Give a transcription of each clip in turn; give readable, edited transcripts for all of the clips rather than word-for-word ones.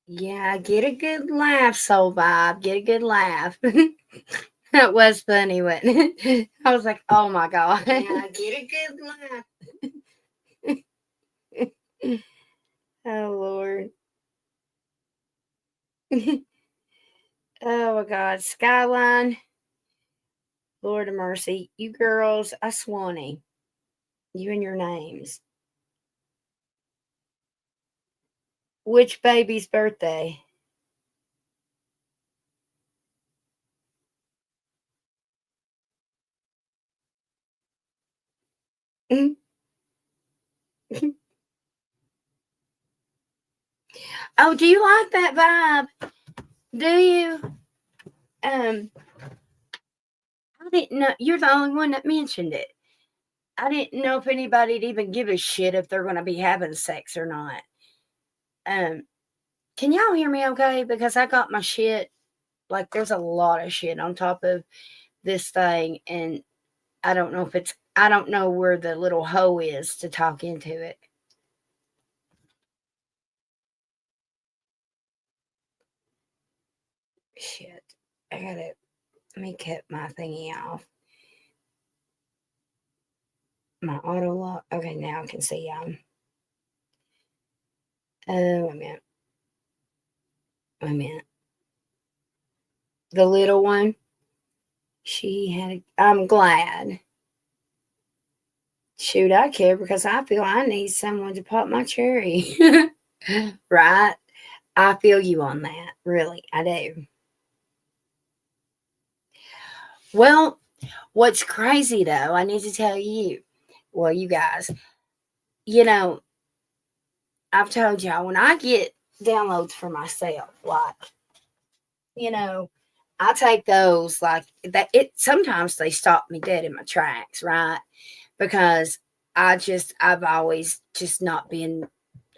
Yeah, get a good laugh, Soul Vibe. Get a good laugh. That was funny, wasn't it? I was like, oh my God. Yeah, get a good laugh. Oh, Lord. Oh my God. Skyline, Lord of mercy. You girls, I Swanee. You and your names. Which baby's birthday? Oh, do you like that vibe? Do you? Um, I didn't know. You're the only one that mentioned it. I didn't know if anybody'd even give a shit if they're going to be having sex or not. Um, can y'all hear me okay? Because I got my shit. Like, there's a lot of shit on top of this thing, and I don't know if it's. I don't know where the little hole is to talk into it. Shit. I gotta. Let me cut my thingy off. My auto lock. Okay, now I can see. Oh, wait a minute. Wait a minute. The little one. She had. I'm glad. Shoot, I care because I feel I need someone to pop my cherry. Right? I feel you on that. Really, I do. Well, what's crazy though, I need to tell you, well, you guys, you know, I've told y'all when I get downloads for myself, like, you know, I take those like that. It sometimes they stop me dead in my tracks, right? Because I've always just not been,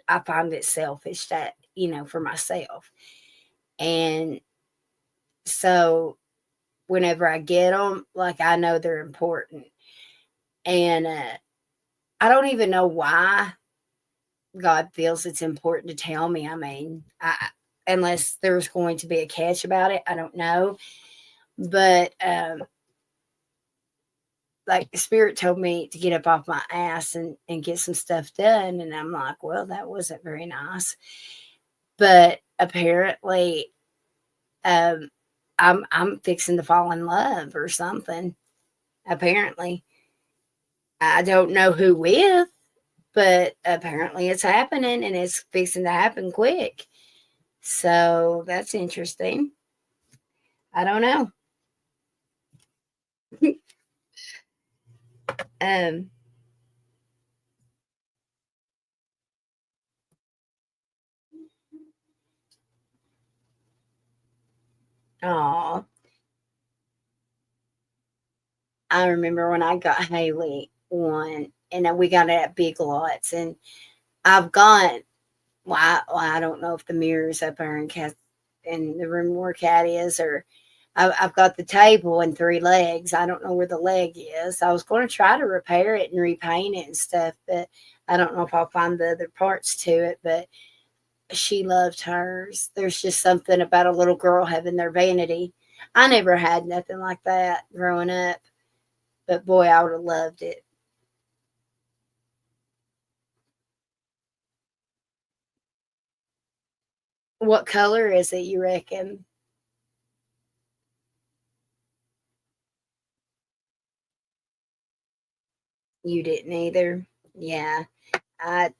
I find it selfish that, for myself. And so whenever I get them, like I know they're important. And I don't even know why God feels it's important to tell me. I mean, unless there's going to be a catch about it, I don't know. But like the Spirit told me to get up off my ass and get some stuff done. And I'm like, well, that wasn't very nice. But apparently, um, I'm fixing to fall in love or something. Apparently, I don't know who with, but apparently it's happening and it's fixing to happen quick. So that's interesting. I don't know. um, oh, I remember when I got Haley one, and then we got it at Big Lots, and I've got. Well, I don't know if the mirror's up there in cat in the room where cat is, or I've got the table and three legs. I don't know where the leg is. I was going to try to repair it and repaint it and stuff, but I don't know if I'll find the other parts to it. But she loved hers. There's just something about a little girl having their vanity. I never had nothing like that growing up, but boy, I would have loved it. What color is it, you reckon? You didn't either? Yeah. I,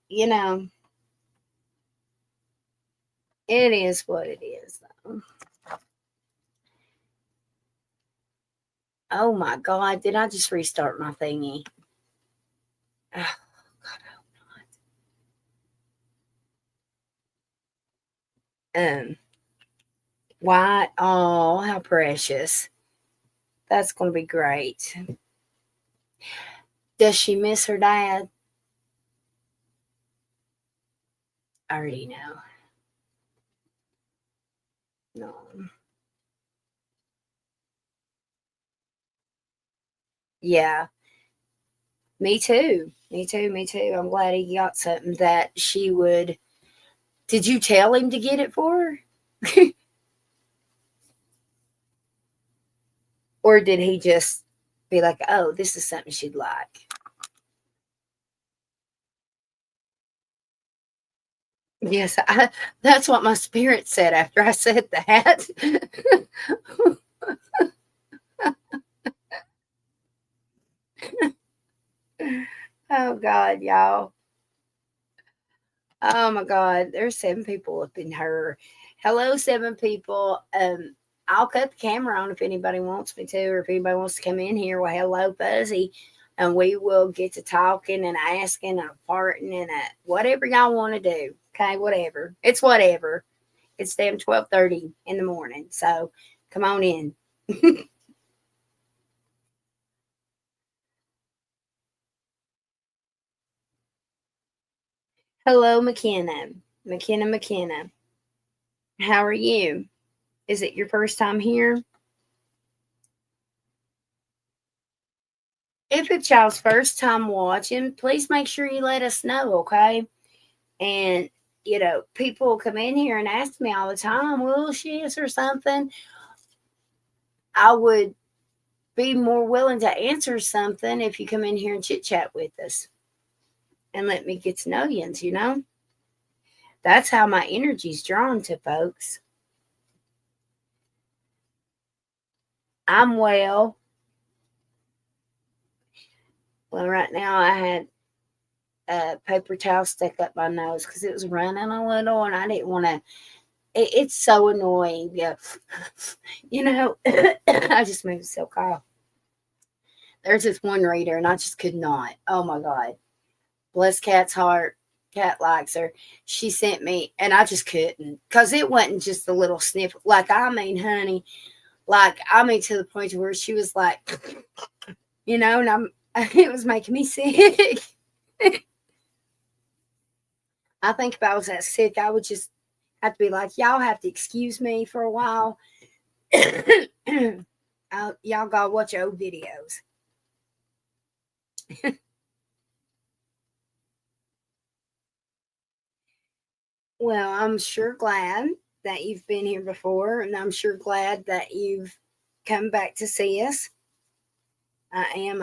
you know, it is what it is, though. Oh my God, did I just restart my thingy? Oh, um, why? Oh, how precious. That's going to be great. Does she miss her dad? I already know. No. Yeah, me too. Me too. Me too. I'm glad he got something that she would Did you tell him to get it for her? Or did he just be like, oh, this is something she'd like? Yes, that's what my spirit said after I said that. Oh, God, y'all. Oh, my God. There's 7 people up in her. Hello, 7 people. I'll cut the camera on if anybody wants me to, or if anybody wants to come in here. Well, hello, Fuzzy. And we will get to talking and asking and farting and whatever y'all want to do. Okay, whatever. It's whatever. It's damn 12:30 in the morning. So come on in. Hello, McKenna. McKenna. How are you? Is it your first time here? If it's y'all's first time watching, please make sure you let us know, okay? And people come in here and ask me all the time, will she or something? I would be more willing to answer something if you come in here and chit chat with us and let me get to know you. That's how my energy's drawn to folks. I'm well. Well, right now I had a paper towel stuck up my nose because it was running a little and I didn't want to. It's so annoying. Yeah. I just made myself cough. There's this one reader and I just could not. Oh my God. Bless Cat's heart. Cat likes her. She sent me, and I just couldn't because it wasn't just a little sniff. Like, I mean, honey, to the point where she was like, and it was making me sick. I think if I was that sick, I would just have to be like, y'all have to excuse me for a while. Y'all gotta watch old videos. Well, I'm sure glad that you've been here before, and I'm sure glad that you've come back to see us. I am.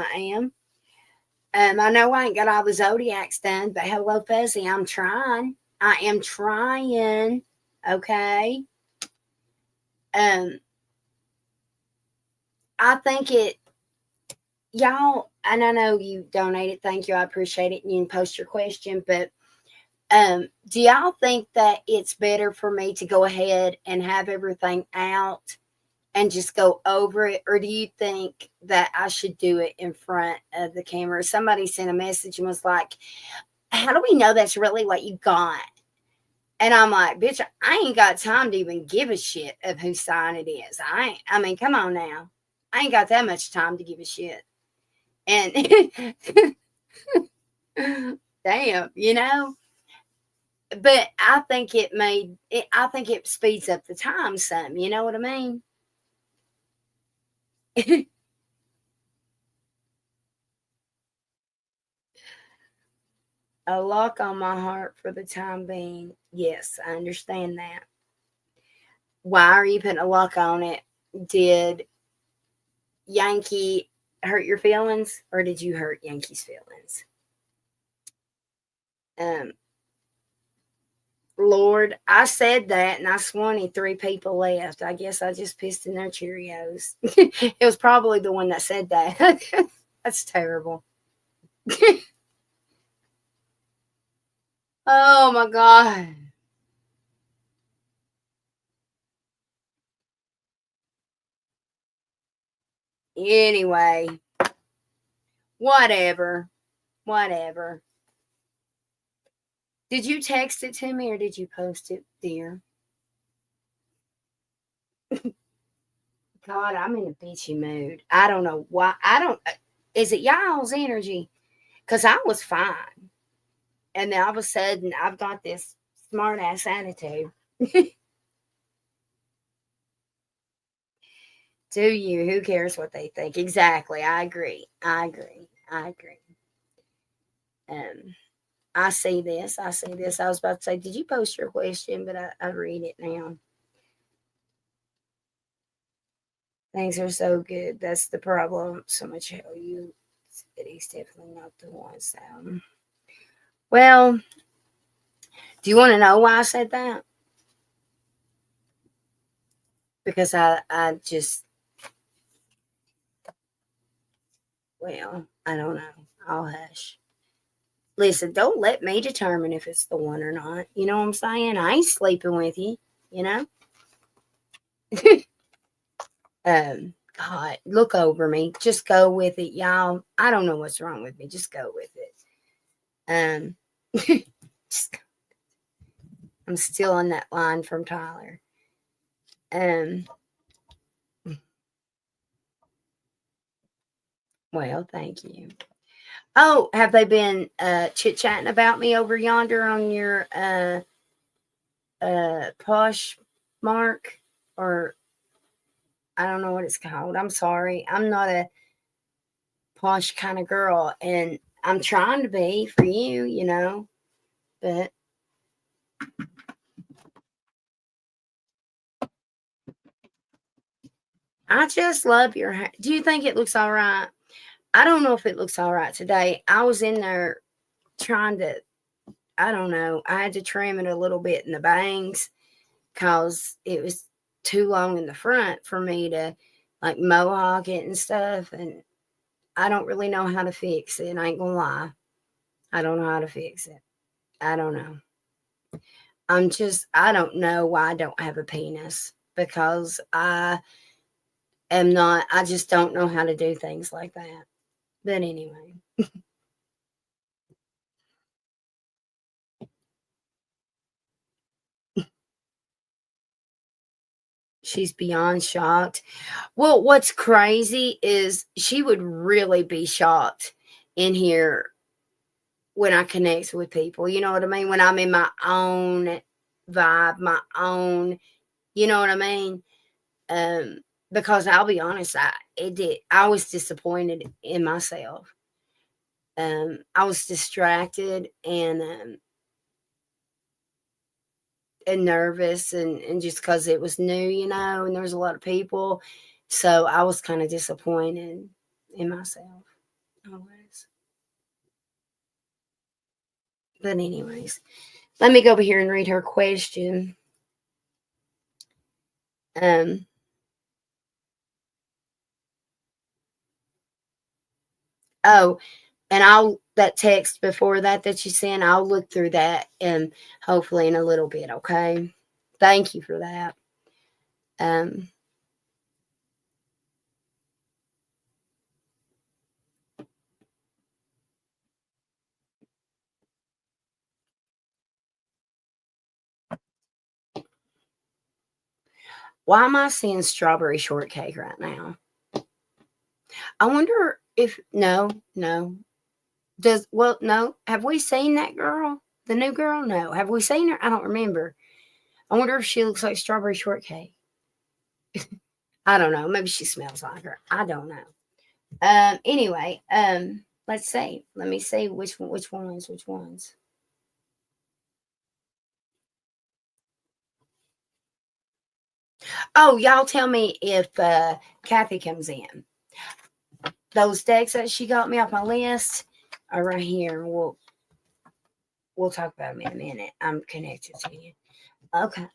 I know I ain't got all the zodiacs done, but hello, Fuzzy. I'm trying. I am trying. Okay. Um, I think y'all, and I know you donated. Thank you. I appreciate it. You can post your question, but do y'all think that it's better for me to go ahead and have everything out and just go over it, or do you think that I should do it in front of the camera? Somebody sent a message and was like, how do we know that's really what you got? And I'm like, bitch, I ain't got time to even give a shit of whose sign it is. I mean, come on now. I ain't got that much time to give a shit. And damn, but I think I think it speeds up the time some, you know what I mean? A lock on my heart for the time being. Yes, I understand that. Why are you putting a lock on it? Did Yankee hurt your feelings, or did you hurt Yankee's feelings? Um, Lord, I said that and I swanted 3 people left. I guess I just pissed in their Cheerios. It was probably the one that said that. That's terrible. Oh my God. Anyway, whatever. Whatever. Did you text it to me or did you post it, dear? God, I'm in a bitchy mood. I don't know why. I don't. Is it y'all's energy? Because I was fine. And then all of a sudden, I've got this smart ass attitude. Do you? Who cares what they think? Exactly. I agree. I agree. Um, I see this. I see this. I was about to say, did you post your question? But I read it now. Things are so good. That's the problem. So much hell you. He's definitely not the one. So, well, do you want to know why I said that? Because I just, well, I don't know. I'll hush. Listen, don't let me determine if it's the one or not. You know what I'm saying? I ain't sleeping with you, you know? God, look over me. Just go with it, y'all. I don't know what's wrong with me. Just go with it. Um, just, I'm still on that line from Tyler. Um, well, thank you. Oh, have they been chit chatting about me over yonder on your posh mark, or I don't know what it's called. I'm sorry. I'm not a posh kind of girl, and I'm trying to be for you, you know, but I just love your hair. Do you think it looks all right? I don't know if it looks all right today. I was in there trying to, I don't know, I had to trim it a little bit in the bangs because it was too long in the front for me to like mohawk it and stuff. And I don't really know how to fix it. I ain't gonna lie. I don't know how to fix it. I don't know. I don't know why I don't have a penis because I just don't know how to do things like that. But anyway, she's beyond shocked. Well, what's crazy is she would really be shocked in here when I connect with people. You know what I mean? When I'm in my own vibe, my own, you know what I mean? Um, because I'll be honest, I was disappointed in myself. I was distracted and nervous and just because it was new, you know, and there was a lot of people. So I was kind of disappointed in myself. Always. But anyways, let me go over here and read her question. Um, oh, and I'll that text before that you sent, I'll look through that and hopefully in a little bit, okay? Thank you for that. Um, why am I seeing strawberry shortcake right now? I wonder if no. No. Have we seen that girl? The new girl? No. Have we seen her? I don't remember. I wonder if she looks like strawberry shortcake. I don't know. Maybe she smells like her. I don't know. Anyway, let's see. Let me see which ones. Oh, y'all tell me if Kathy comes in. Those decks that she got me off my list are right here. We'll talk about them in a minute. I'm connected to you. Okay.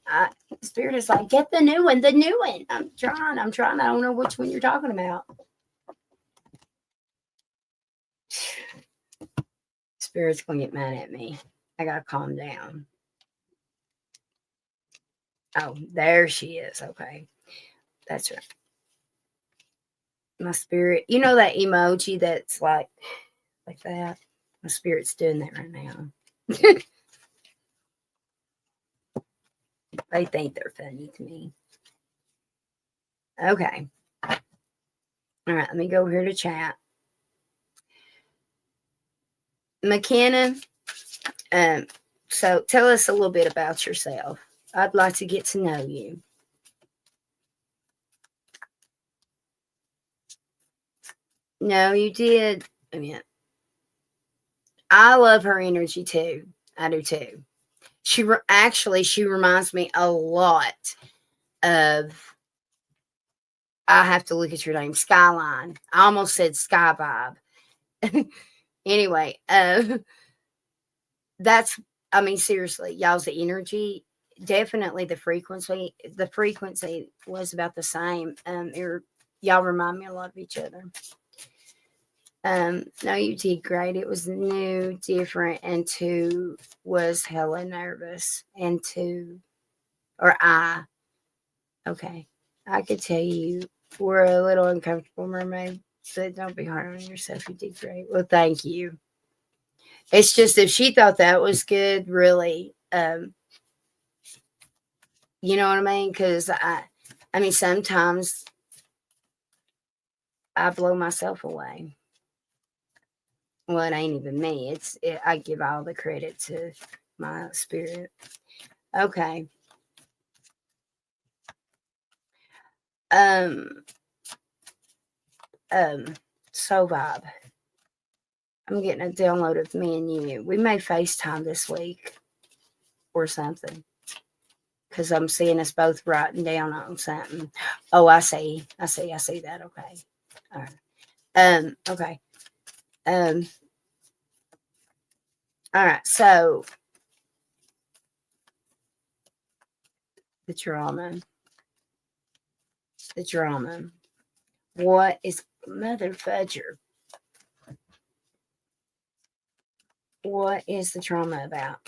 Spirit is like, get the new one, the new one. I'm trying. I don't know which one you're talking about. Spirit's gonna get mad at me. I gotta calm down. Oh, there she is. Okay. That's right. My spirit. You know that emoji that's like that? My spirit's doing that right now. They think they're funny to me. Okay. All right, let me go over here to chat. McKenna, um, so tell us a little bit about yourself. I'd like to get to know you. No, you did. I mean, I love her energy too. I do too. She reminds me a lot of. I have to look at your name, Skyline. I almost said Sky Vibe. Anyway, that's. I mean, seriously, y'all's energy. Definitely the frequency. The frequency was about the same. Y'all remind me a lot of each other. No, you did great. It was new, different, and two was hella nervous. And two, or I, okay, I could tell you were a little uncomfortable, mermaid. So don't be hard on yourself. You did great. Well, thank you. It's just if she thought that was good, really, you know what I mean? Because I mean, sometimes I blow myself away. Well, it ain't even me. I give all the credit to my spirit. Okay. Um. So vibe. I'm getting a download of me and you. We may FaceTime this week or something. Because I'm seeing us both writing down on something. Oh, I see. I see that. Okay. All right. Okay. Um, all right. So the drama. The drama. What is mother fudger? What is the drama about?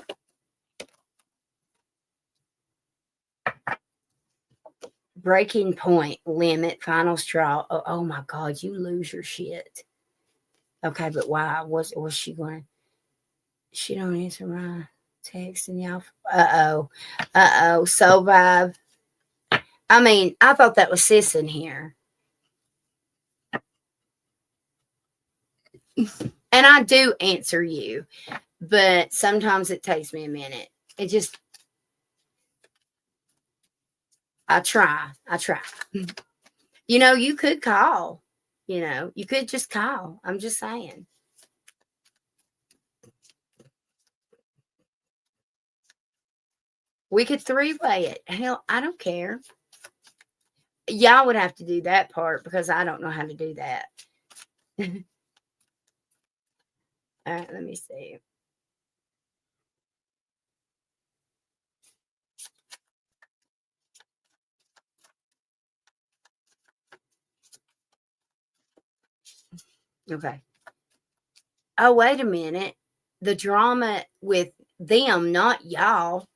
Breaking point, limit, final straw. Oh my God, you lose your shit. Okay, but why? Was she going? She don't answer my text and y'all. So vibe. I mean, I thought that was sis in here, and I do answer you, but sometimes it takes me a minute. It just, I try. You know, you could call. You know, you could just call. I'm just saying. We could three-way it. Hell, I don't care. Y'all would have to do that part because I don't know how to do that. All right, let me see. Okay. Oh, wait a minute. The drama with them, not y'all.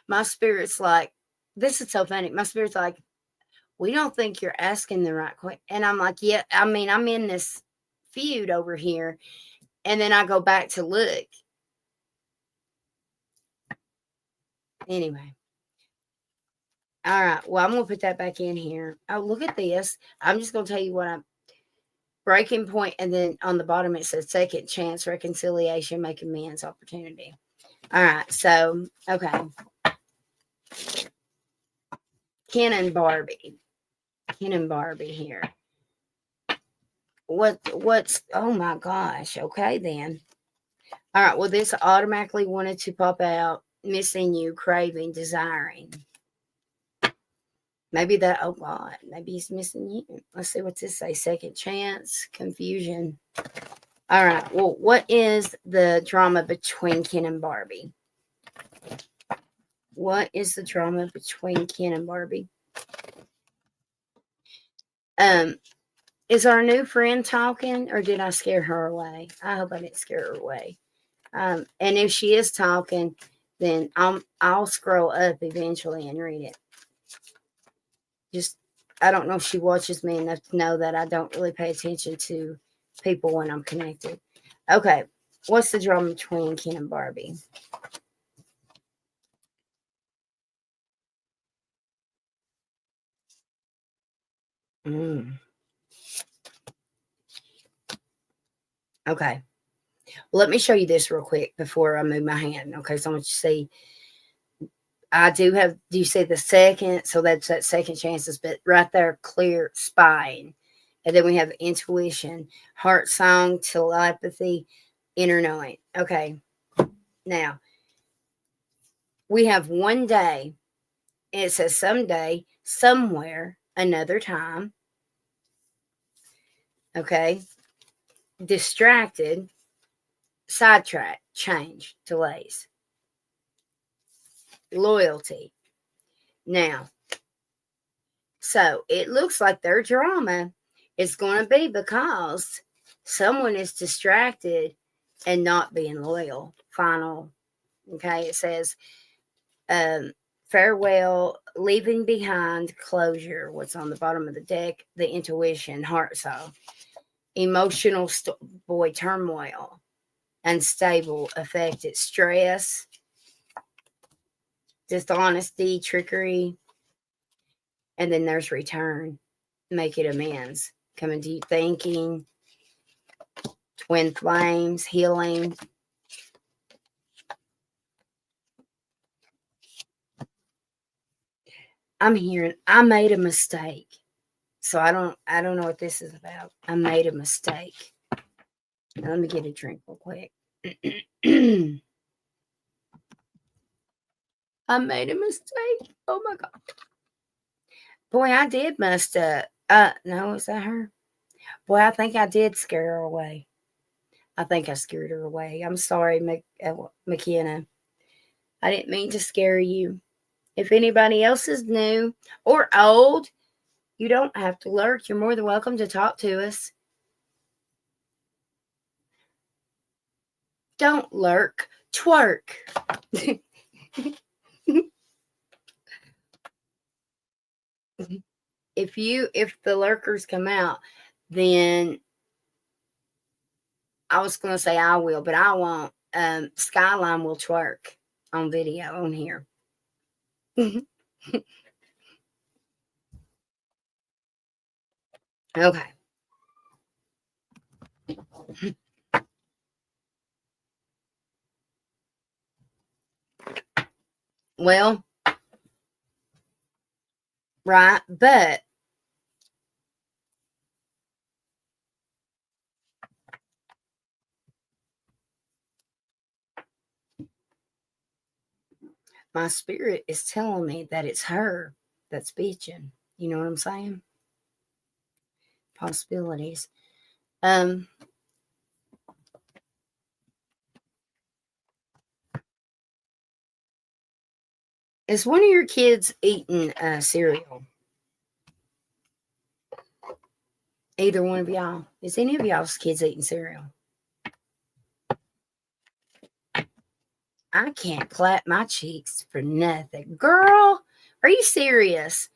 My spirit's like, this is so funny. My spirit's like, we don't think you're asking the right question. And I'm like, yeah, I mean, I'm in this feud over here. And then I go back to look. Anyway. All right. Well, I'm going to put that back in here. Oh, look at this. I'm just going to tell you what I'm breaking point, and then on the bottom it says second chance, reconciliation, make amends, opportunity. All right. So, okay. Ken and Barbie here. What's, oh my gosh. Okay, then. All right. Well, this automatically wanted to pop out missing you, craving, desiring. Maybe that, oh God, maybe he's missing you. Let's see what's this say. Second chance, confusion. All right. Well, what is the drama between Ken and Barbie? What is the drama between Ken and Barbie? Is our new friend talking, or did I scare her away? I hope I didn't scare her away. And if she is talking, then I'll scroll up eventually and read it. Just, I don't know if she watches me enough to know that I don't really pay attention to people when I'm connected. Okay, what's the drama between Ken and Barbie? Okay. Well, let me show you this real quick before I move my hand. Okay, so I want you to see. I do have, do you see the second? So that's that second chances, but right there, clear spine. And then we have intuition, heart song, telepathy, inner knowing. Okay. Now, we have one day, and it says someday, somewhere, another time. Okay. Distracted, sidetrack, change, delays, loyalty. Now, so it looks like their drama is going to be because someone is distracted and not being loyal. Final. Okay. It says, farewell, leaving behind, closure. What's on the bottom of the deck? The intuition, heart soul, emotional turmoil, unstable, affected, stress, dishonesty, trickery, and then there's return, make it amends, coming to you thinking, twin flames, healing. I'm hearing I made a mistake. So I don't know what this is about. I made a mistake. Now, let me get a drink real quick. I made a mistake. Oh my god. Boy, I did must no, is that her? Boy, I think I did scare her away. I think I scared her away. I'm sorry, McKenna. I didn't mean to scare you. If anybody else is new or old, you don't have to lurk. You're more than welcome to talk to us. Don't lurk, twerk. If the lurkers come out, then I was gonna say I will, but I won't. Skyline will twerk on video on here. Okay. Well, right, but my spirit is telling me that it's her that's bitching. You know what I'm saying? Possibilities. Um, is one of your kids eating cereal? Either one of y'all? Is any of y'all's kids eating cereal? I can't clap my cheeks for nothing. Girl, are you serious?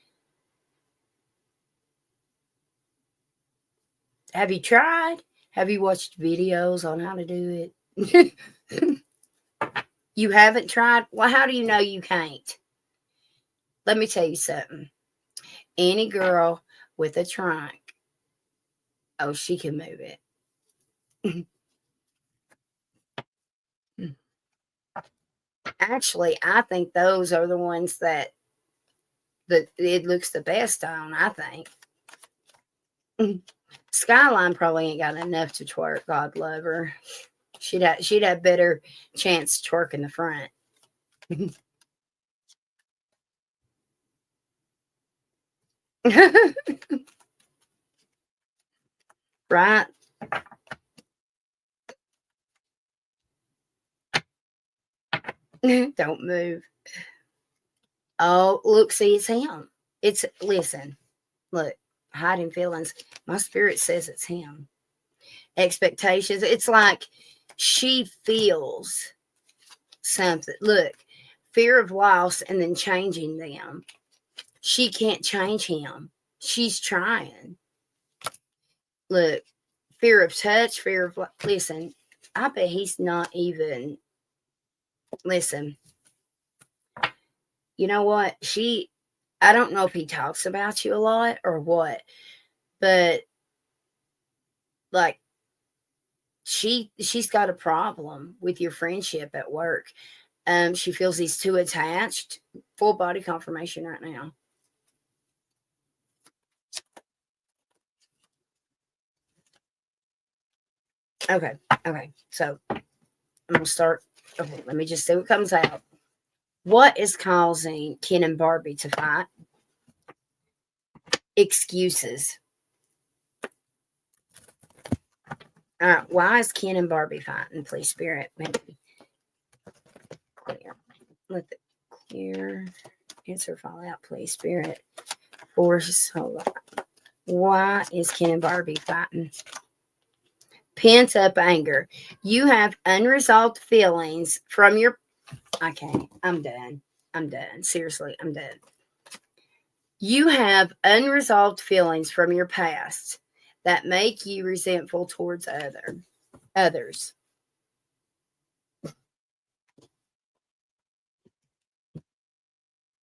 Have you tried? Have you watched videos on how to do it? You haven't tried? Well, how do you know you can't? Let me tell you something. Any girl with a trunk, oh, she can move it. Actually, I think those are the ones that it looks the best on, I think. Skyline probably ain't got enough to twerk. God love her. She'd have better chance to twerk in the front. Right? Don't move. Oh, look, see, it's him. It's listen, look, hiding feelings. My spirit says it's him. Expectations. It's like she feels something. Look, fear of loss and then changing them. She can't change him. She's trying. Look, fear of touch, fear of listen. I bet he's not even listen. You know what? I don't know if he talks about you a lot or what, but like she's got a problem with your friendship at work. She feels he's too attached. Full body confirmation right now. Okay. Okay. So I'm gonna start. Okay, let me just see what comes out. What is causing Ken and Barbie to fight? Excuses. Why is Ken and Barbie fighting? Please, Spirit, maybe clear. Let the clear answer fall out, please, Spirit. Force. Hold on. Why is Ken and Barbie fighting? Pent up anger. You have unresolved feelings from your. I can't. I'm done. I'm done. Seriously, I'm done. You have unresolved feelings from your past that make you resentful towards others.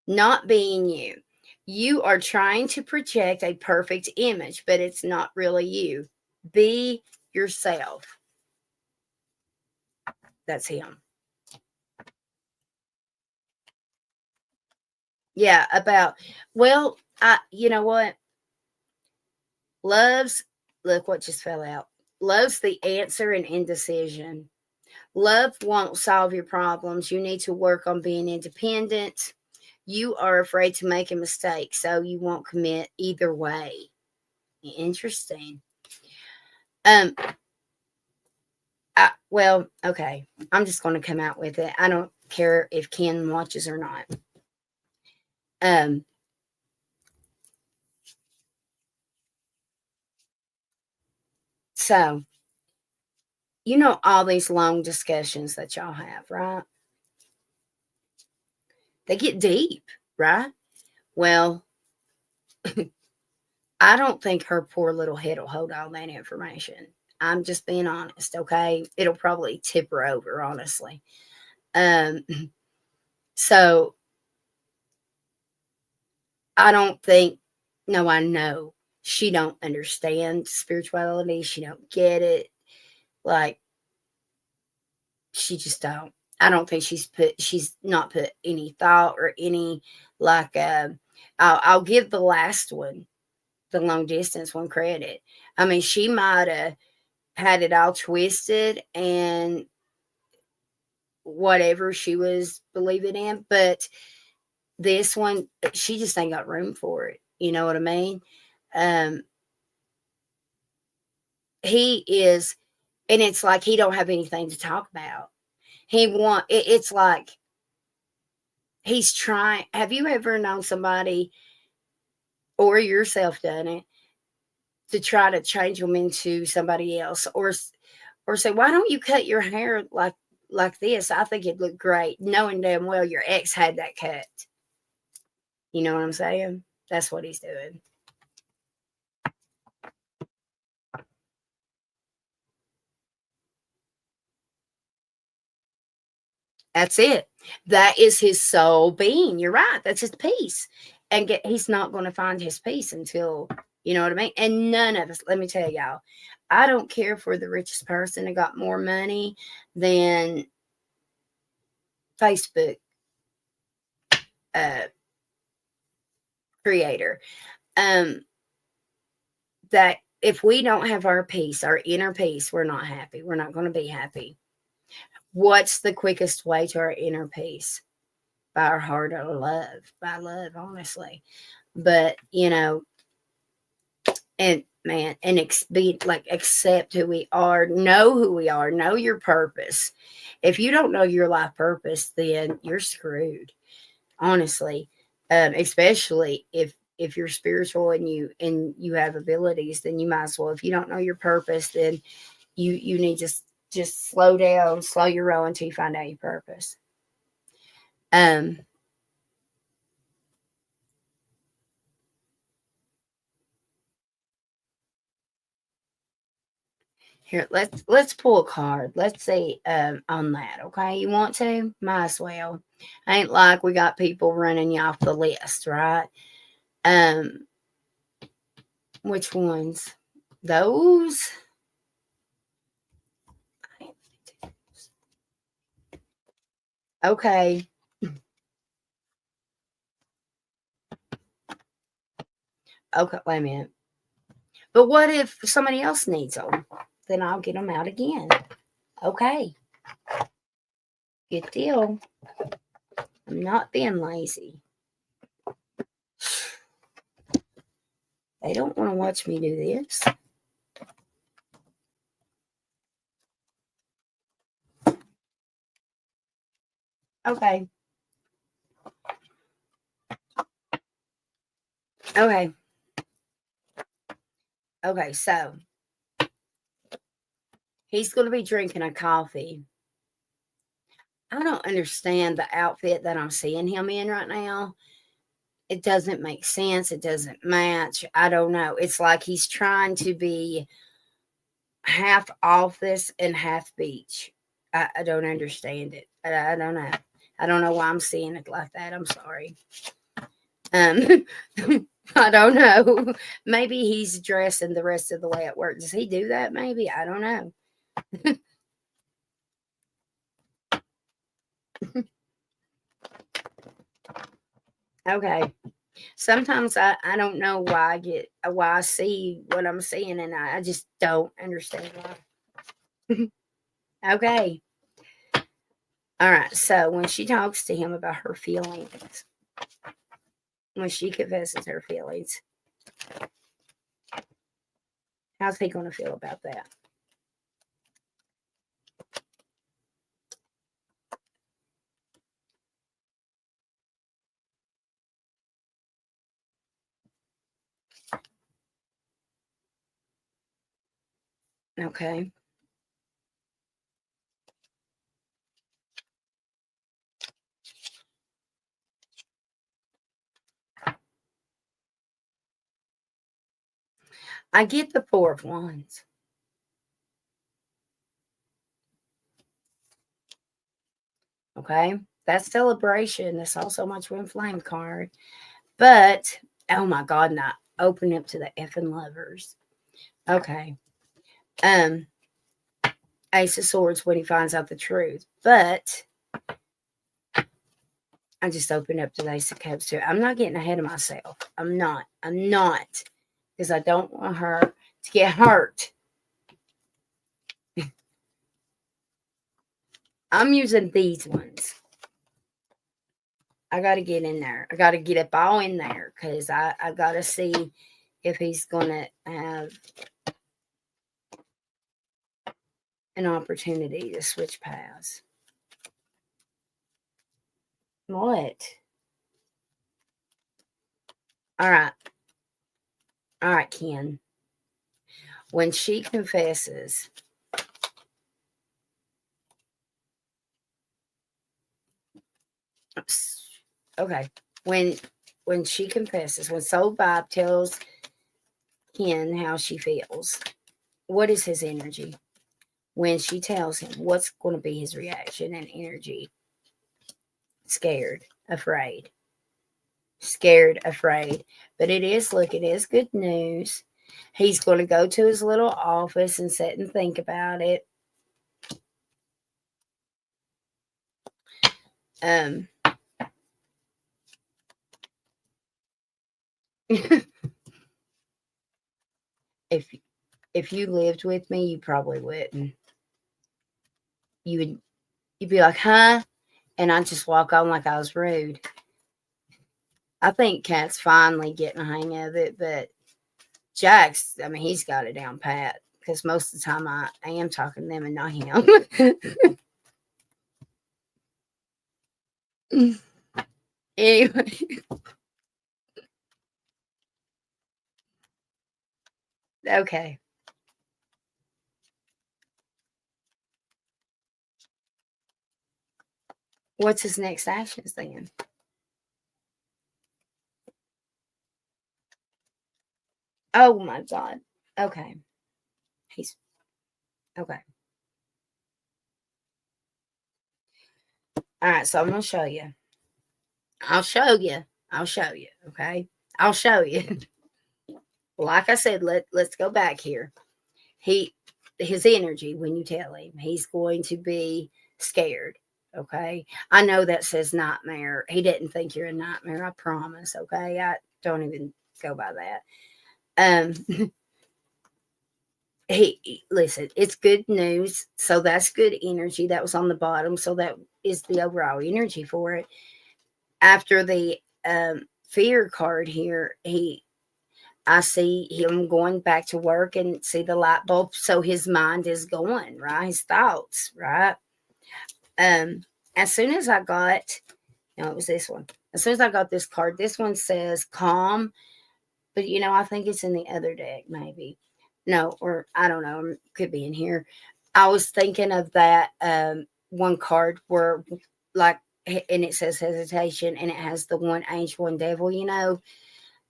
Not being you. You are trying to project a perfect image, but it's not really you. Be yourself. That's him. Yeah, about well, you know what? Love's look what just fell out. Love's the answer in indecision. Love won't solve your problems. You need to work on being independent. You are afraid to make a mistake, so you won't commit either way. Interesting. Um, well, okay. I'm just going to come out with it. I don't care if Ken watches or not. Um, so you know all these long discussions that y'all have, right? They get deep, right? Well, I don't think her poor little head will hold all that information. I'm just being honest, okay? It'll probably tip her over, honestly. Um, so I don't think, no, I know she don't understand spirituality. She don't get it. Like she just don't. I don't think she's not put any thought or any like. I'll give the last one, the long distance one, credit. I mean, she might have had it all twisted and whatever she was believing in, but this one, she just ain't got room for it. You know what I mean? Um, he is, and it's like he don't have anything to talk about. It's like he's trying. Have you ever known somebody or yourself done it to try to change them into somebody else, or say, why don't you cut your hair like this? I think it'd look great, knowing damn well your ex had that cut. You know what I'm saying? That's what he's doing. That's it. That is his soul being. You're right. That's his peace. And he's not going to find his peace until, you know what I mean? And none of us, let me tell y'all, I don't care for the richest person that got more money than Facebook uh, creator. Um, that if we don't have our peace, our inner peace, we're not happy. We're not going to be happy. What's the quickest way to our inner peace? By our heart of love, by love, honestly. But, you know, and man, and be like, accept who we are, know who we are, know your purpose. If you don't know your life purpose, then you're screwed, honestly. Especially if you're spiritual and you have abilities, then you might as well. If you don't know your purpose, then you need to just slow down, slow your roll until you find out your purpose. Um, Here, let's pull a card. Let's see on that. Okay, you want to? Might as well. Ain't like we got people running you off the list, right? Um, which ones? Those? Okay. Okay, wait a minute. But what if somebody else needs them? then I'll get them out again. Okay, good deal. I'm not being lazy. They don't want to watch me do this. Okay. Okay. Okay, so he's going to be drinking a coffee. I don't understand the outfit that I'm seeing him in right now. It doesn't make sense. It doesn't match. I don't know. It's like he's trying to be half office and half beach. I don't understand it. I don't know. I don't know why I'm seeing it like that. I'm sorry. Um, I don't know. Maybe he's dressing the rest of the way at work. Does he do that? Maybe. I don't know. Okay. Sometimes I don't know why I see what I'm seeing and I just don't understand why. Okay. All right. So when she talks to him about her feelings, when she confesses her feelings, how's he going to feel about that? Okay. I get the Four of Wands. Okay. That's celebration. That's also my twin flame card. But, oh my God, not open up to the effing lovers. Okay. Um, Ace of Swords when he finds out the truth. But I just opened up to the Ace of Cups too. I'm not getting ahead of myself. I'm not. I'm not. Because I don't want her to get hurt. I'm using these ones. I got to get in there. I got to get up all in there because I got to see if he's going to have an opportunity to switch paths. What? All right. All right, Ken. When she confesses, okay. When she confesses, when Soul Vibe tells Ken how she feels, what is his energy? When she tells him, what's going to be his reaction and energy? Scared, afraid. Scared, afraid. But it is, look, it is good news. He's going to go to his little office and sit and think about it. Um, if if you lived with me, you probably wouldn't. You'd be like, huh? And I'd just walk on like I was rude. I think Kat's finally getting a hang of it, but Jack's, I mean, he's got it down pat because most of the time I am talking to them and not him. Anyway, okay. What's his next actions then? Oh my God. Okay. He's okay. All right. So I'm going to show you. I'll show you. I'll show you. Okay. I'll show you. Like I said, let's go back here. He his energy when you tell him he's going to be scared. Okay. I know that says nightmare. He didn't think you're a nightmare, I promise. Okay. I don't even go by that. Um listen, it's good news. So that's good energy. That was on the bottom. So that is the overall energy for it. After the fear card here, I see him going back to work and see the light bulb. So his mind is going, right? His thoughts, right? Um, as soon as I got, no, it was this one. As soon as I got this card, this one says calm, but I think it's in the other deck, maybe. No, or I don't know, could be in here. I was thinking of that one card where, like, and it says hesitation, and it has the one angel, one devil,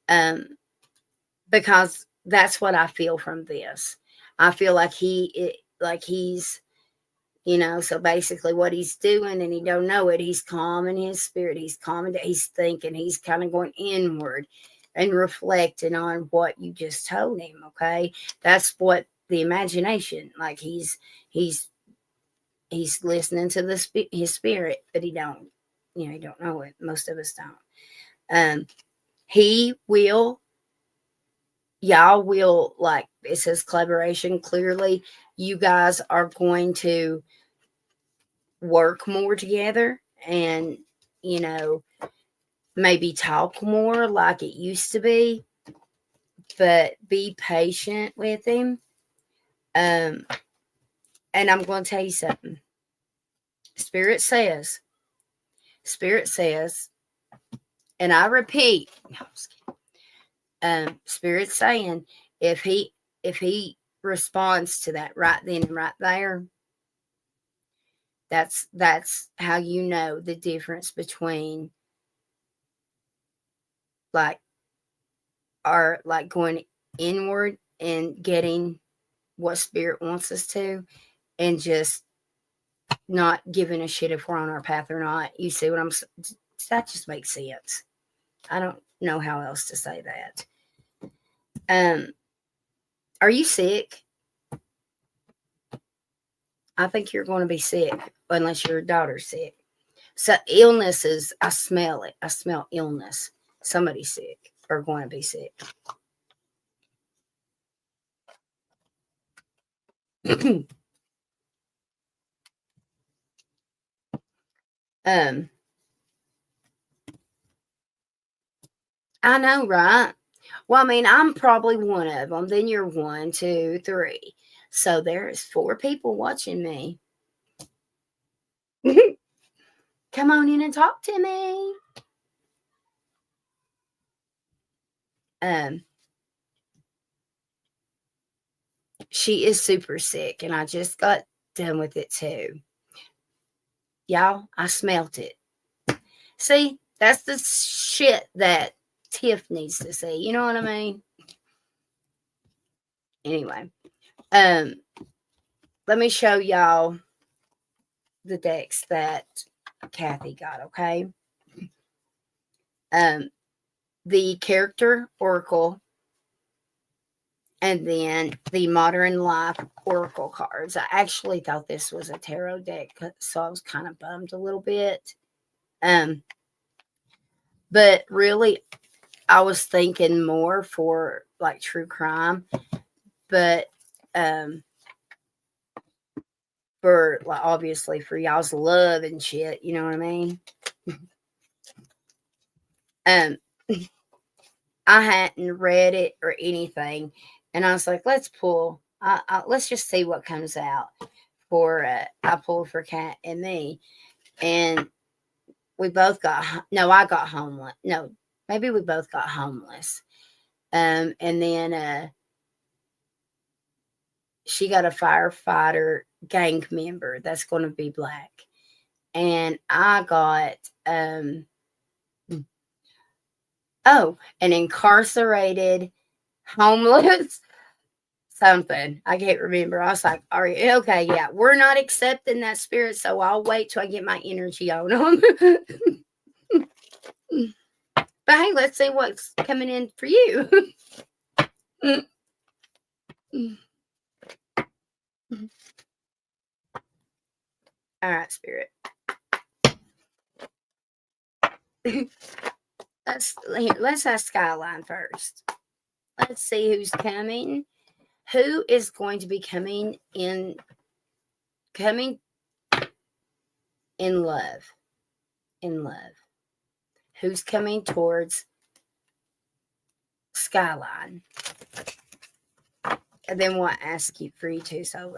um, because that's what I feel from this. I feel like he's so basically what he's doing, and he don't know it, he's calming his spirit, he's calming, he's thinking, he's kind of going inward and reflecting on what you just told him. Okay, that's what the imagination, like he's listening to his spirit, but he don't know it. Most of us don't. He will, y'all will, like it says collaboration, clearly you guys are going to work more together, and maybe talk more like it used to be, but be patient with him. And I'm going to tell you something. Spirit says, and I repeat, Spirit saying, if he responds to that right then and right there, that's how you know the difference between, like, are like going inward and getting what spirit wants us to, and just not giving a shit if we're on our path or not. You see what I'm saying? That just makes sense. I don't know how else to say that. Are you sick? I think you're going to be sick unless your daughter's sick. So illnesses, I smell it. I smell illness. Somebody's sick or going to be sick. I know, right? Well, I mean, I'm probably one of them. Then you're 1, 2, 3. So there's 4 people watching me. Come on in and talk to me. She is super sick, and I just got done with it too. Y'all, I smelt it. See, that's the shit that Tiff needs to see. You know what I mean? Anyway, let me show y'all the decks that Kathy got, okay? The character oracle, and then the modern life oracle cards. I actually thought this was a tarot deck, so I was kind of bummed a little bit. But really, I was thinking more for like true crime, but for, like, obviously for y'all's love and shit, you know what I mean? I hadn't read it or anything, and I was like, let's pull. Let's just see what comes out. For I pulled for Kat and me, and we both got I got homeless. No, maybe we both got homeless. And then she got a firefighter gang member that's going to be black, and I got an incarcerated homeless something. I can't remember. I was like, are you okay? Yeah, we're not accepting that spirit, so I'll wait till I get my energy on them. But hey, let's see what's coming in for you. All right, spirit. Let's ask Skyline first. Let's see who's coming. Who is going to be coming in love? In love. Who's coming towards Skyline? And then we'll ask you for you too, so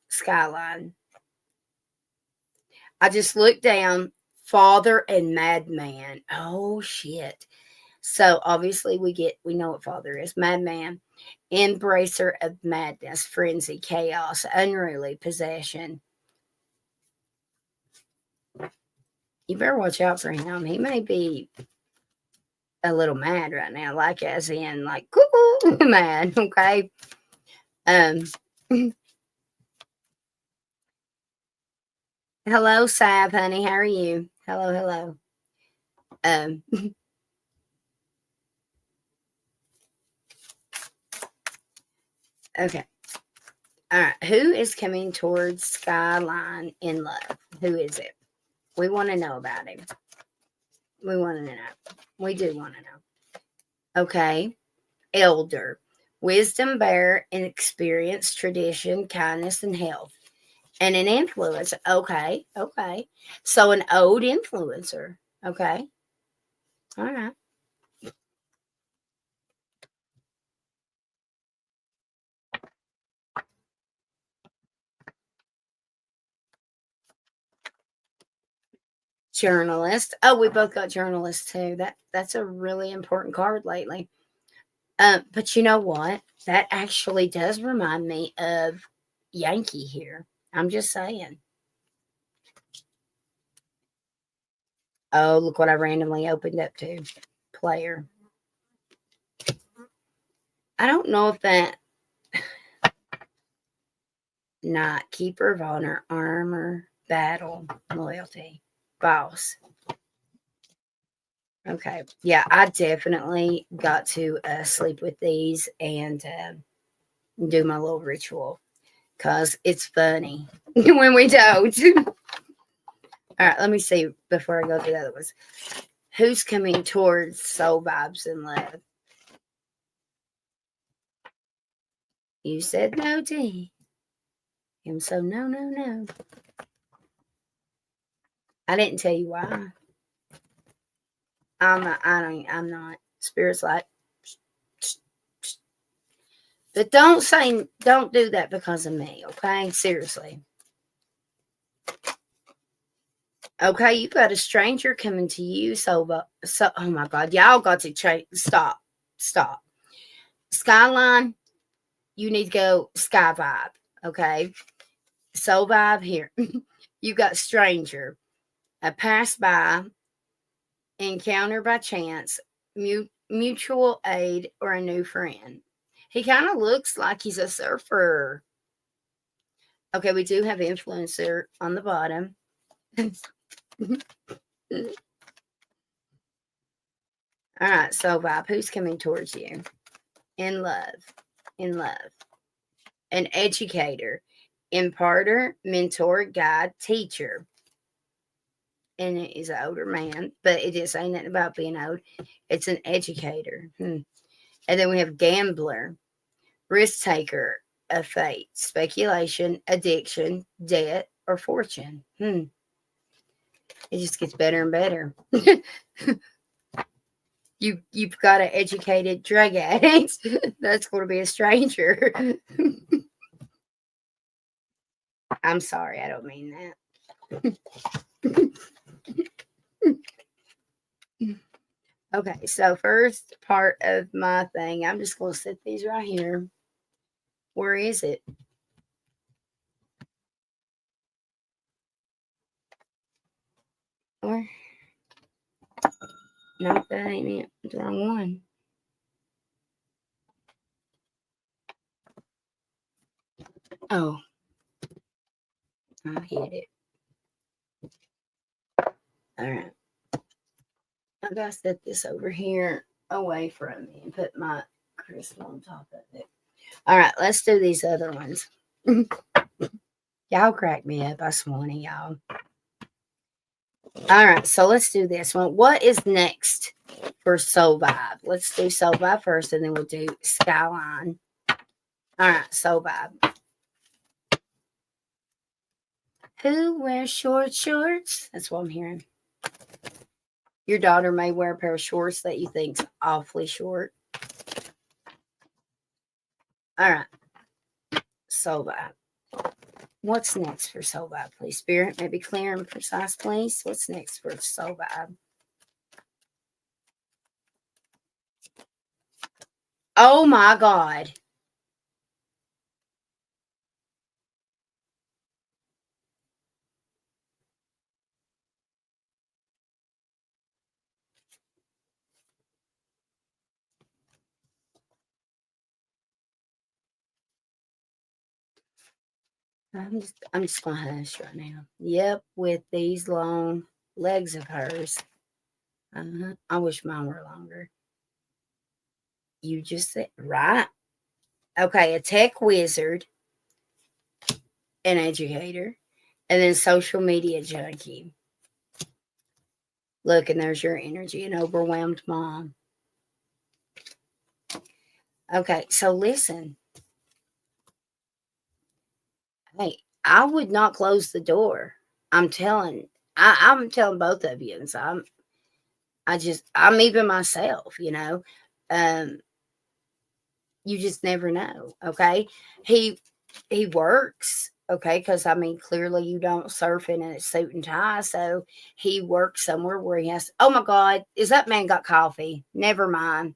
Skyline. I just looked down. Father and Madman. Oh shit. So obviously we know what Father is. Madman. Embracer of madness, frenzy, chaos, unruly, possession. You better watch out for him. He may be a little mad right now, like as in like cuckoo mad, okay? Hello, Sav, honey. How are you? Hello. Okay. All right. Who is coming towards Skyline in love? Who is it? We want to know about him. We want to know. We do want to know. Okay. Elder. Wisdom, bear, and experience, tradition, kindness, and health. And an influencer. Okay. So an old influencer. Okay. All right. Journalist. Oh, we both got journalist too. That's a really important card lately. But you know what? That actually does remind me of Yankee here. I'm just saying. Oh, look what I randomly opened up to. Player. I don't know if that not keeper of honor, armor, battle, loyalty, boss. Okay. Yeah, I definitely got to sleep with these and do my little ritual because it's funny when we don't. All right, let me see before I go through the other ones. Who's coming towards soul vibes and love? You said no to him, so no. I didn't tell you why. I'm not. Spirit's like, but don't do that because of me, okay? Seriously. Okay, you got a stranger coming to you, so oh my God, y'all got to stop. Skyline, you need to go sky vibe, okay? Soul vibe here. You got stranger, a pass by, encounter by chance, mutual aid, or a new friend. He kind of looks like he's a surfer. Okay, we do have influencer on the bottom. All right, so vibe, who's coming towards you? In love. An educator, imparter, mentor, guide, teacher. And it is an older man, but it just ain't nothing about being old. It's an educator. And then we have gambler, risk taker, a fate, speculation, addiction, debt, or fortune. It just gets better and better. You've got an educated drug addict. That's going to be a stranger. I'm sorry, I don't mean that. Okay, so first part of my thing, I'm just going to set these right here. Where is it? Where? No, that ain't it. It's the wrong one. Oh. I hit it. All right. I gotta set this over here away from me and put my crystal on top of it. All right, let's do these other ones. Y'all crack me up. I swan y'all. All right, so let's do this one. What is next for Soul Vibe? Let's do Soul Vibe first, and then we'll do Skyline. All right, so bad. Who wears short shorts? That's what I'm hearing. Your daughter may wear a pair of shorts that you think's awfully short. All right, so bad. What's next for so bad, please? Spirit, maybe clear and precise, please. What's next for so bad? Oh my God. I'm just gonna hush right now. Yep, with these long legs of hers. I wish mine were longer. You just said right. Okay, a tech wizard, an educator, and then social media junkie. Look, and there's your energy, an overwhelmed mom. Okay, so listen. Hey, I would not close the door. I'm telling I'm telling both of you. And so I'm even myself, Um, you just never know. Okay. He he works, okay, because I mean clearly you don't surf in a suit and tie. So he works somewhere where he has, oh my God, is that man got coffee? Never mind.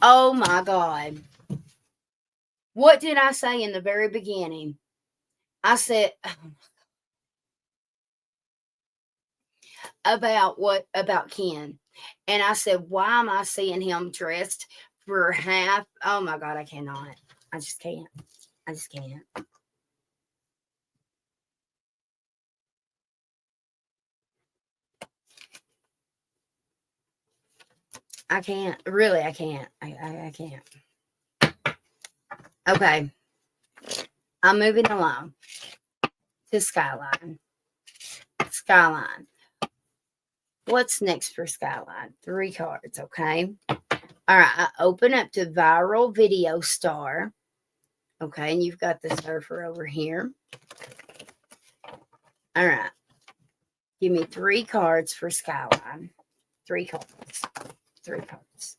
Oh my God. What did I say in the very beginning? I said about Ken. And I said, why am I seeing him dressed for half? Oh my God, I cannot. I just can't. I just can't. I can't. Really, I can't. I can't. Okay. I'm moving along to Skyline. Skyline. What's next for Skyline? 3 cards, okay? All right. I open up to Viral Video Star. Okay. And you've got the surfer over here. All right. Give me 3 cards for Skyline. 3 cards. 3 cards.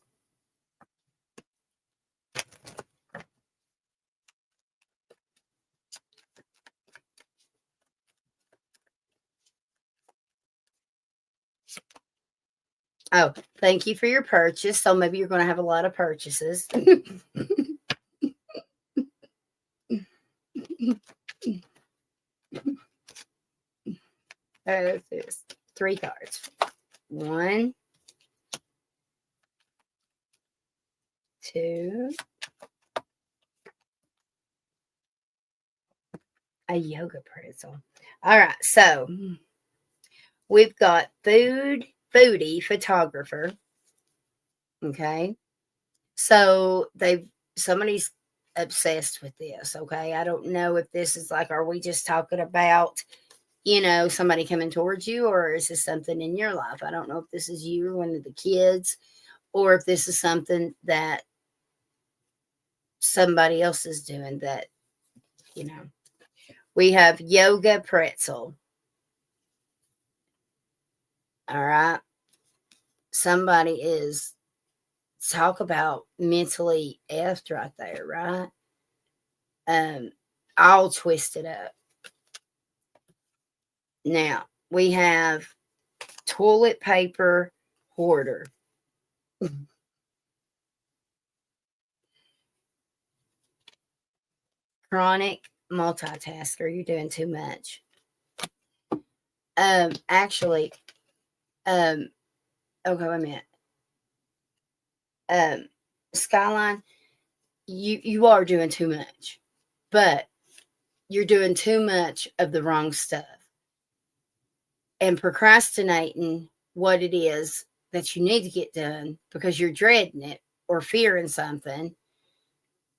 Oh, thank you for your purchase. So maybe you're going to have a lot of purchases. This is 3 cards. 1, 2, a yoga pretzel. All right, so we've got foodie photographer. Okay, so somebody's obsessed with this. Okay, I don't know if this is like, are we just talking about somebody coming towards you, or is this something in your life? I don't know if this is you or one of the kids, or if this is something that somebody else is doing that, you know. We have yoga pretzel. All right. Somebody is talk about mentally effed right there, right? All twisted up. Now we have toilet paper hoarder. Chronic multitasker. You're doing too much. Actually, um, okay, wait a minute. Skyline, you are doing too much, but you're doing too much of the wrong stuff and procrastinating what it is that you need to get done because you're dreading it or fearing something,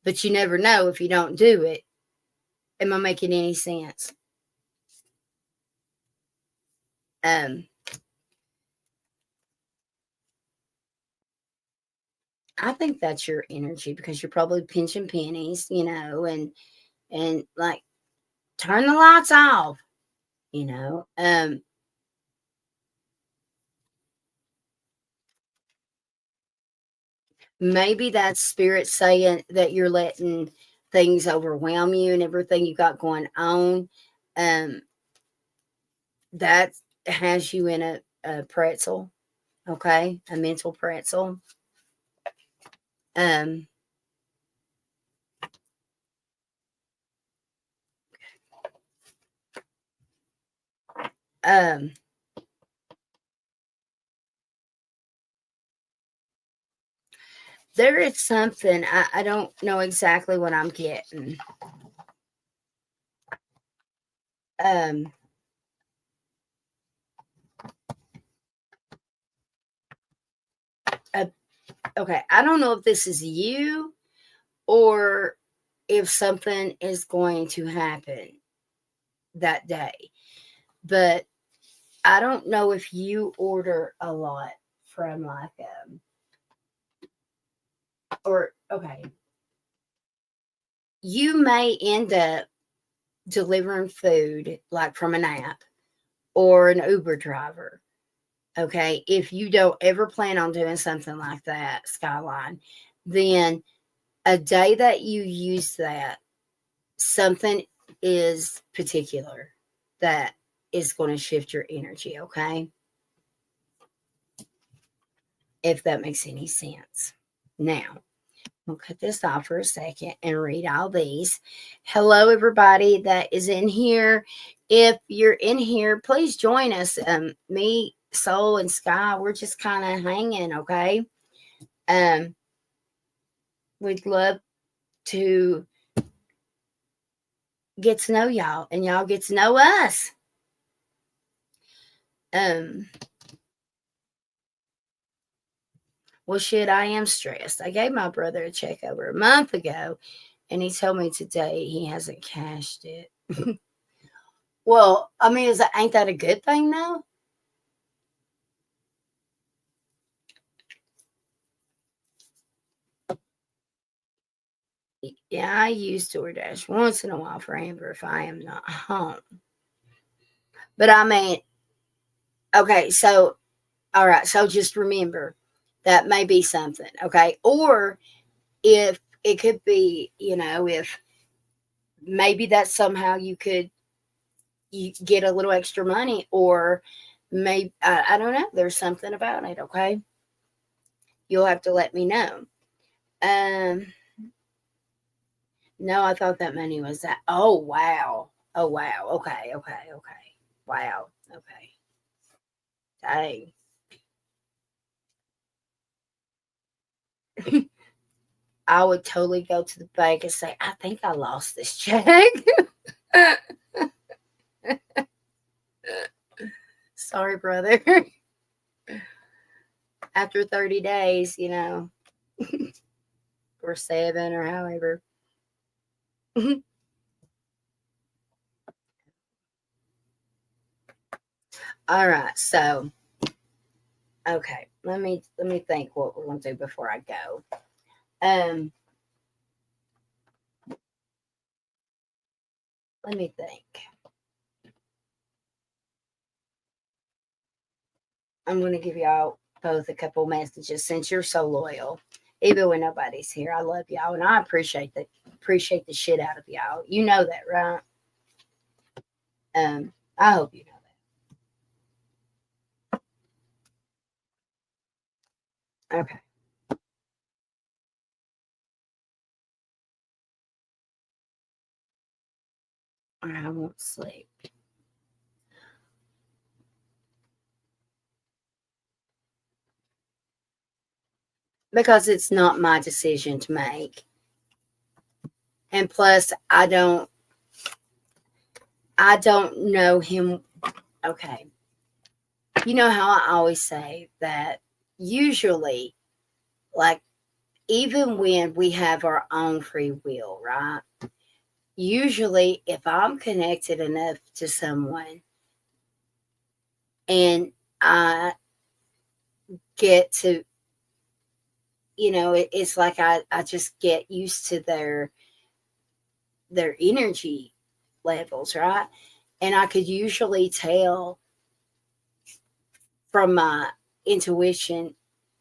but you never know if you don't do it. Am I making any sense? Um, I think that's your energy because you're probably pinching pennies, and like turn the lights off, you know. Maybe that's spirit saying that you're letting things overwhelm you and everything you got going on. Um, that has you in a pretzel, okay, a mental pretzel. Um, um, there is something I don't know exactly what I'm getting. Um, uh, okay, I don't know if this is you or if something is going to happen that day, but I don't know if you order a lot from like or okay, you may end up delivering food like from an app or an Uber driver. Okay, if you don't ever plan on doing something like that, Skyline, then a day that you use that, something is particular that is going to shift your energy. Okay, if that makes any sense. Now, we'll cut this off for a second and read all these. Hello, everybody that is in here. If you're in here, please join us. Me, Soul, and Sky, we're just kind of hanging, okay? Um, we'd love to get to know y'all, and y'all get to know us. Um, well, shit, I am stressed. I gave my brother a check over a month ago, and he told me today he hasn't cashed it. Well, I mean, ain't that a good thing though? Yeah, I use DoorDash once in a while for Amber if I am not home. But I mean, okay, so all right, so just remember that may be something, okay? Or if it could be, if maybe that somehow you get a little extra money, or maybe I don't know, there's something about it, okay? You'll have to let me know. Um no, I thought that money was that. Oh wow. Oh wow. Okay, okay, okay. Wow. Okay. Dang. I would totally go to the bank and say, I think I lost this check. Sorry, brother. After 30 days, or 7 or however. All right. So, okay. Let me think what we're going to do before I go. Um, let me think. I'm going to give y'all both a couple messages since you're so loyal. Even when nobody's here, I love y'all and I appreciate the shit out of y'all. You know that, right? I hope you know that. Okay. I won't sleep because it's not my decision to make. And plus, I don't know him. Okay. You know how I always say that usually, like, even when we have our own free will, right? Usually, if I'm connected enough to someone and I get to, it's like I just get used to their energy levels, right? And I could usually tell from my intuition,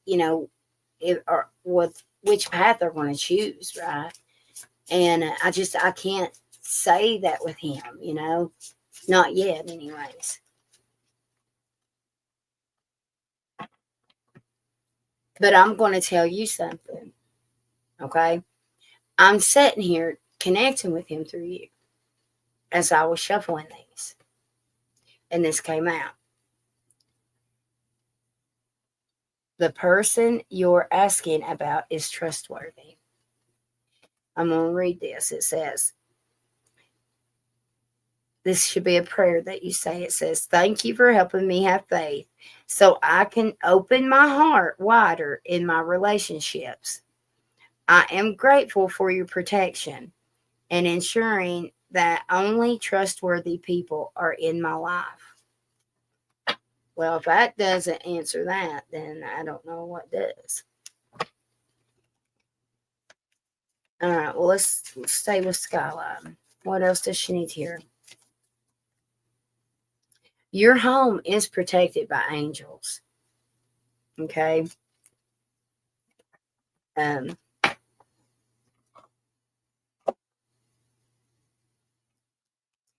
you know, or with which path they're going to choose, right? And I can't say that with him, not yet, anyways. But I'm going to tell you something, okay? I'm sitting here connecting with him through you as I was shuffling these, and this came out. The person you're asking about is trustworthy. I'm going to read this. It says, this should be a prayer that you say. It says, thank you for helping me have faith so I can open my heart wider in my relationships. I am grateful for your protection and ensuring that only trustworthy people are in my life. Well, if that doesn't answer that, then I don't know what does. All right, well, let's stay with Skyline. What else does she need to hear? Your home is protected by angels. Okay. Um,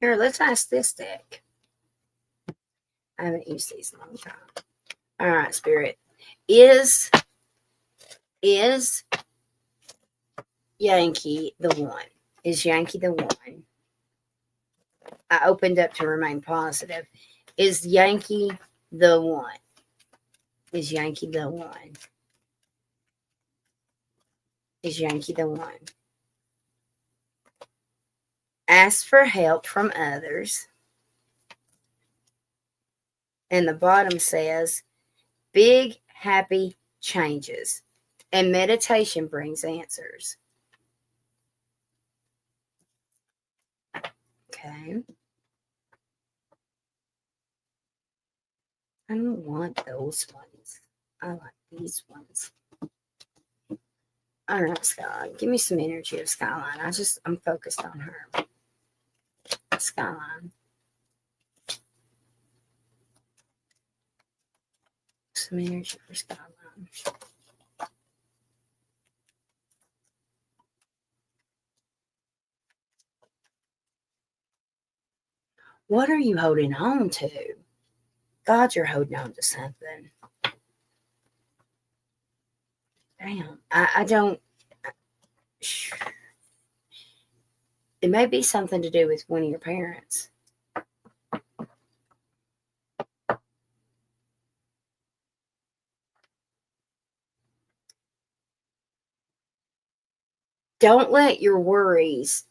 Here, let's ask this deck. I haven't used these in a long time. All right, Spirit. Is Yankee the one? Is Yankee the one? I opened up to remain positive. Is Yankee the one? Is Yankee the one? Is Yankee the one? Ask for help from others. And the bottom says, big, happy changes. And meditation brings answers. Okay. I don't want those ones. I like these ones. All right, Skyline. Give me some energy of Skyline. I'm focused on her. Skyline. Some energy for Skyline. What are you holding on to? God, you're holding on to something. Damn. I don't. It may be something to do with one of your parents. Don't let your worries,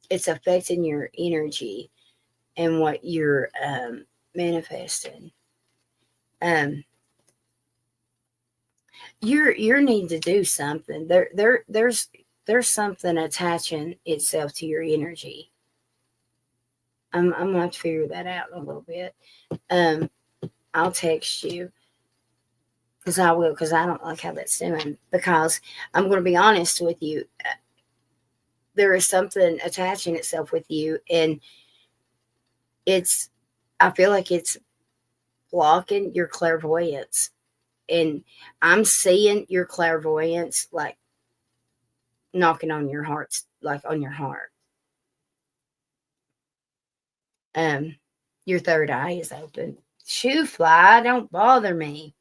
it's affecting your energy and what you're manifesting. You're needing to do something. There's something attaching itself to your energy. I'm gonna have to figure that out in a little bit. I'll text you because I don't like how that's doing, because I'm going to be honest with you. There is something attaching itself with you, and I feel like it's blocking your clairvoyance. And I'm seeing your clairvoyance like knocking on your heart, like on your heart. Your third eye is open. Shoo fly, don't bother me.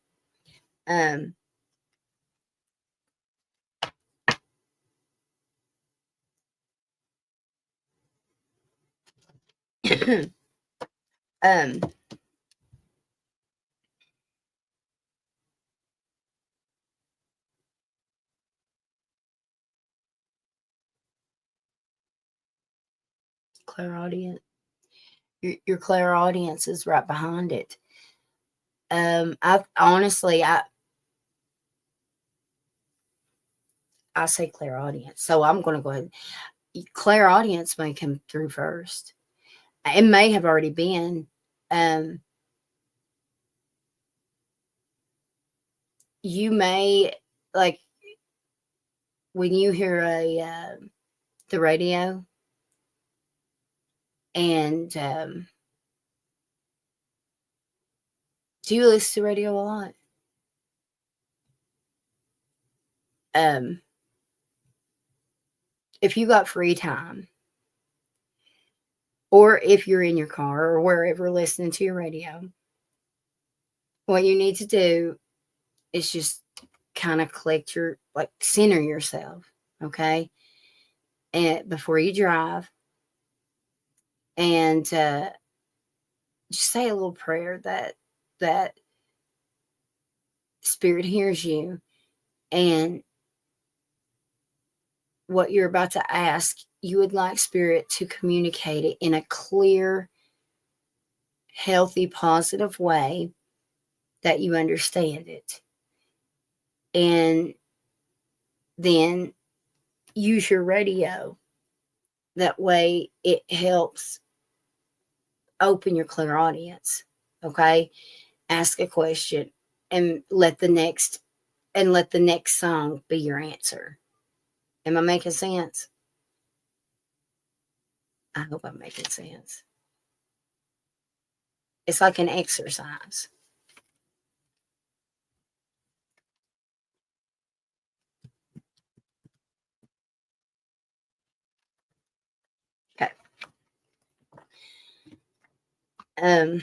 Um, um, clairaudient. Your clairaudience is right behind it. I honestly, I say clairaudience, so I'm going to go ahead. Clairaudience may come through first. It may have already been. Um, you may, like, when you hear the radio, and do you listen to radio a lot? Um, if you got free time, or if you're in your car or wherever listening to your radio, what you need to do is just kind of collect your, like, center yourself, okay? And before you drive, and just say a little prayer that Spirit hears you, and what you're about to ask, you would like Spirit to communicate it in a clear, healthy, positive way that you understand it. And then use your radio. That way it helps open your clairaudience. Okay? Ask a question and let the next song be your answer. Am I making sense? I hope I'm making sense. It's like an exercise. Okay. Um,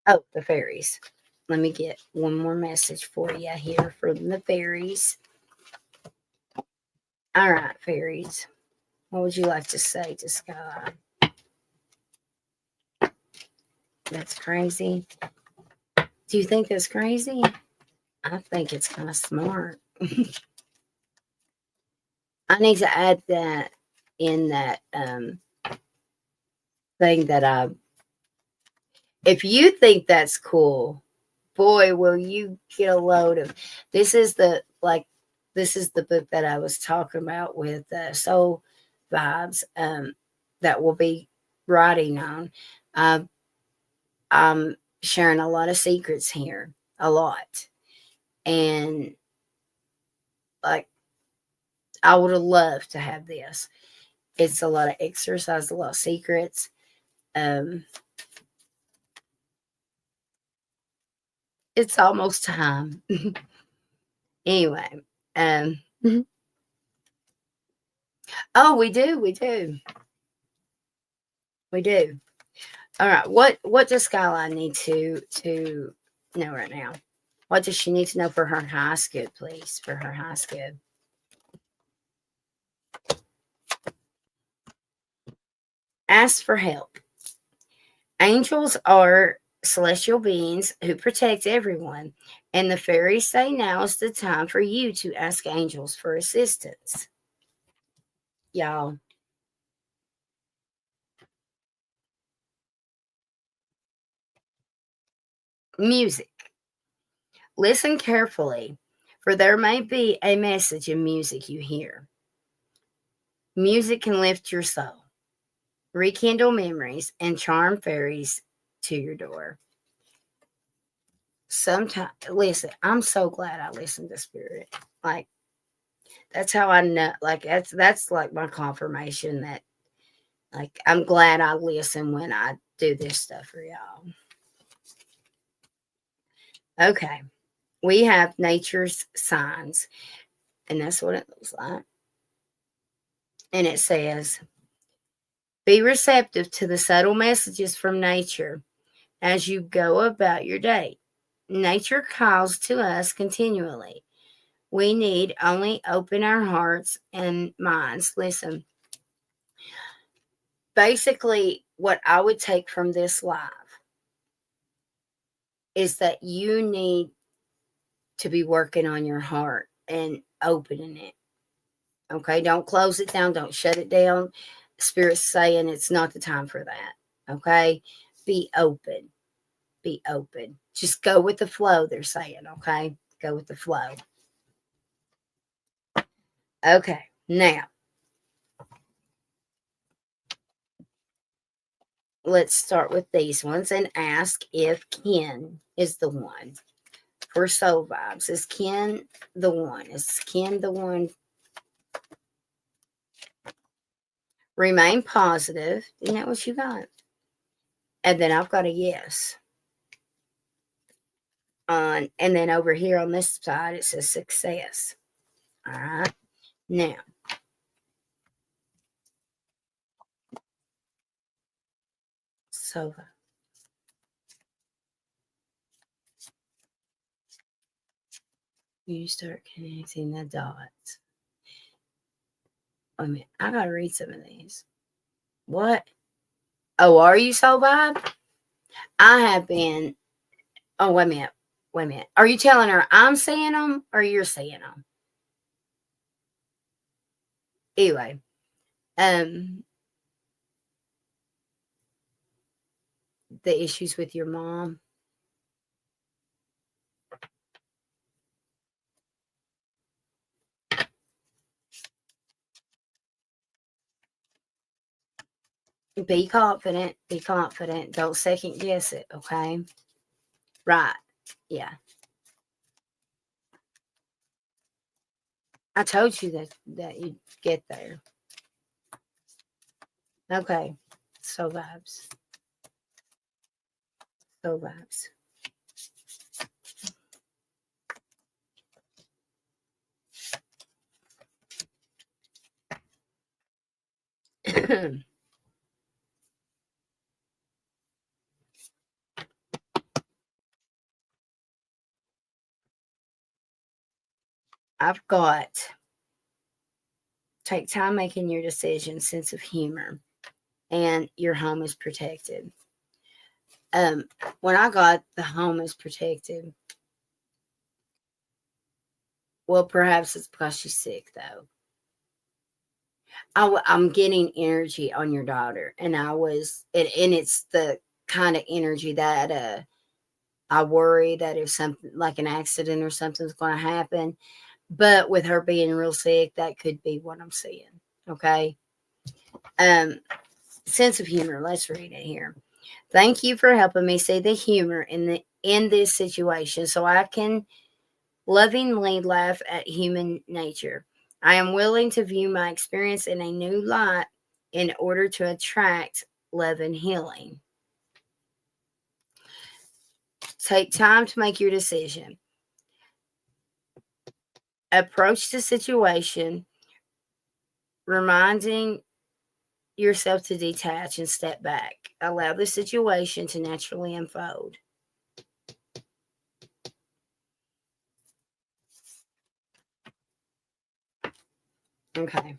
oh, the fairies. Let me get one more message for you here from the fairies. All right, fairies. What would you like to say to Skyline? That's crazy. Do you think that's crazy? I think it's kind of smart. I need to add that in that thing that I. If you think that's cool, boy, will you get a load of. This is the book that I was talking about with Soul Vibes that we'll be writing on. Uh, I'm sharing a lot of secrets here, a lot, and like I would have loved to have this. It's a lot of exercise, a lot of secrets. It's almost time. Anyway, um, oh, we do, we do. All right, what does Skyline need to know right now? What does she need to know for her high school, please? For her high school. Ask for help. Angels are celestial beings who protect everyone, and the fairies say now is the time for you to ask angels for assistance. Y'all, music. Listen carefully, for there may be a message in music you hear. Music can lift your soul, rekindle memories, and charm fairies to your door. Sometimes, listen, I'm so glad I listened to Spirit. Like, that's how I know. Like, that's like my confirmation that, like, I'm glad I listen when I do this stuff for y'all. Okay, we have nature's signs, and that's what it looks like. And it says, be receptive to the subtle messages from nature as you go about your day. Nature calls to us continually. We need only open our hearts and minds. Listen, basically, what I would take from this live is that you need to be working on your heart and opening it. Okay, don't close it down, don't shut it down. Spirit's saying it's not the time for that. Okay, be open. Be open. Just go with the flow, they're saying. Okay, go with the flow. Okay, now let's start with these ones and ask if Ken is the one for soul vibes. Is Ken the one? Is Ken the one? Remain positive. Isn't that what you got? And then I've got a yes. And then over here on this side, it says success. All right. Now, so you start connecting the dots. Wait a minute. I got to read some of these. What? Oh, are you so vibe? I have been. Oh, wait a minute. Wait a minute. Are you telling her I'm saying them or you're saying them? Anyway, um, the issues with your mom. Be confident. Be confident. Don't second guess it. Okay. Right. Yeah. I told you that you'd get there. Okay. So vibes. So vibes. I've got take time making your decisions, sense of humor, and your home is protected. Um, when I got the home is protected, well, perhaps it's because she's sick though. I'm getting energy on your daughter, and and it's the kind of energy that I worry that if something like an accident or something's going to happen. But with her being real sick, that could be what I'm seeing. Okay. Um, sense of humor. Let's read it here. Thank you for helping me see the humor in this situation, so I can lovingly laugh at human nature. I am willing to view my experience in a new light in order to attract love and healing. Take time to make your decision. Approach the situation, reminding yourself to detach and step back. Allow the situation to naturally unfold. Okay.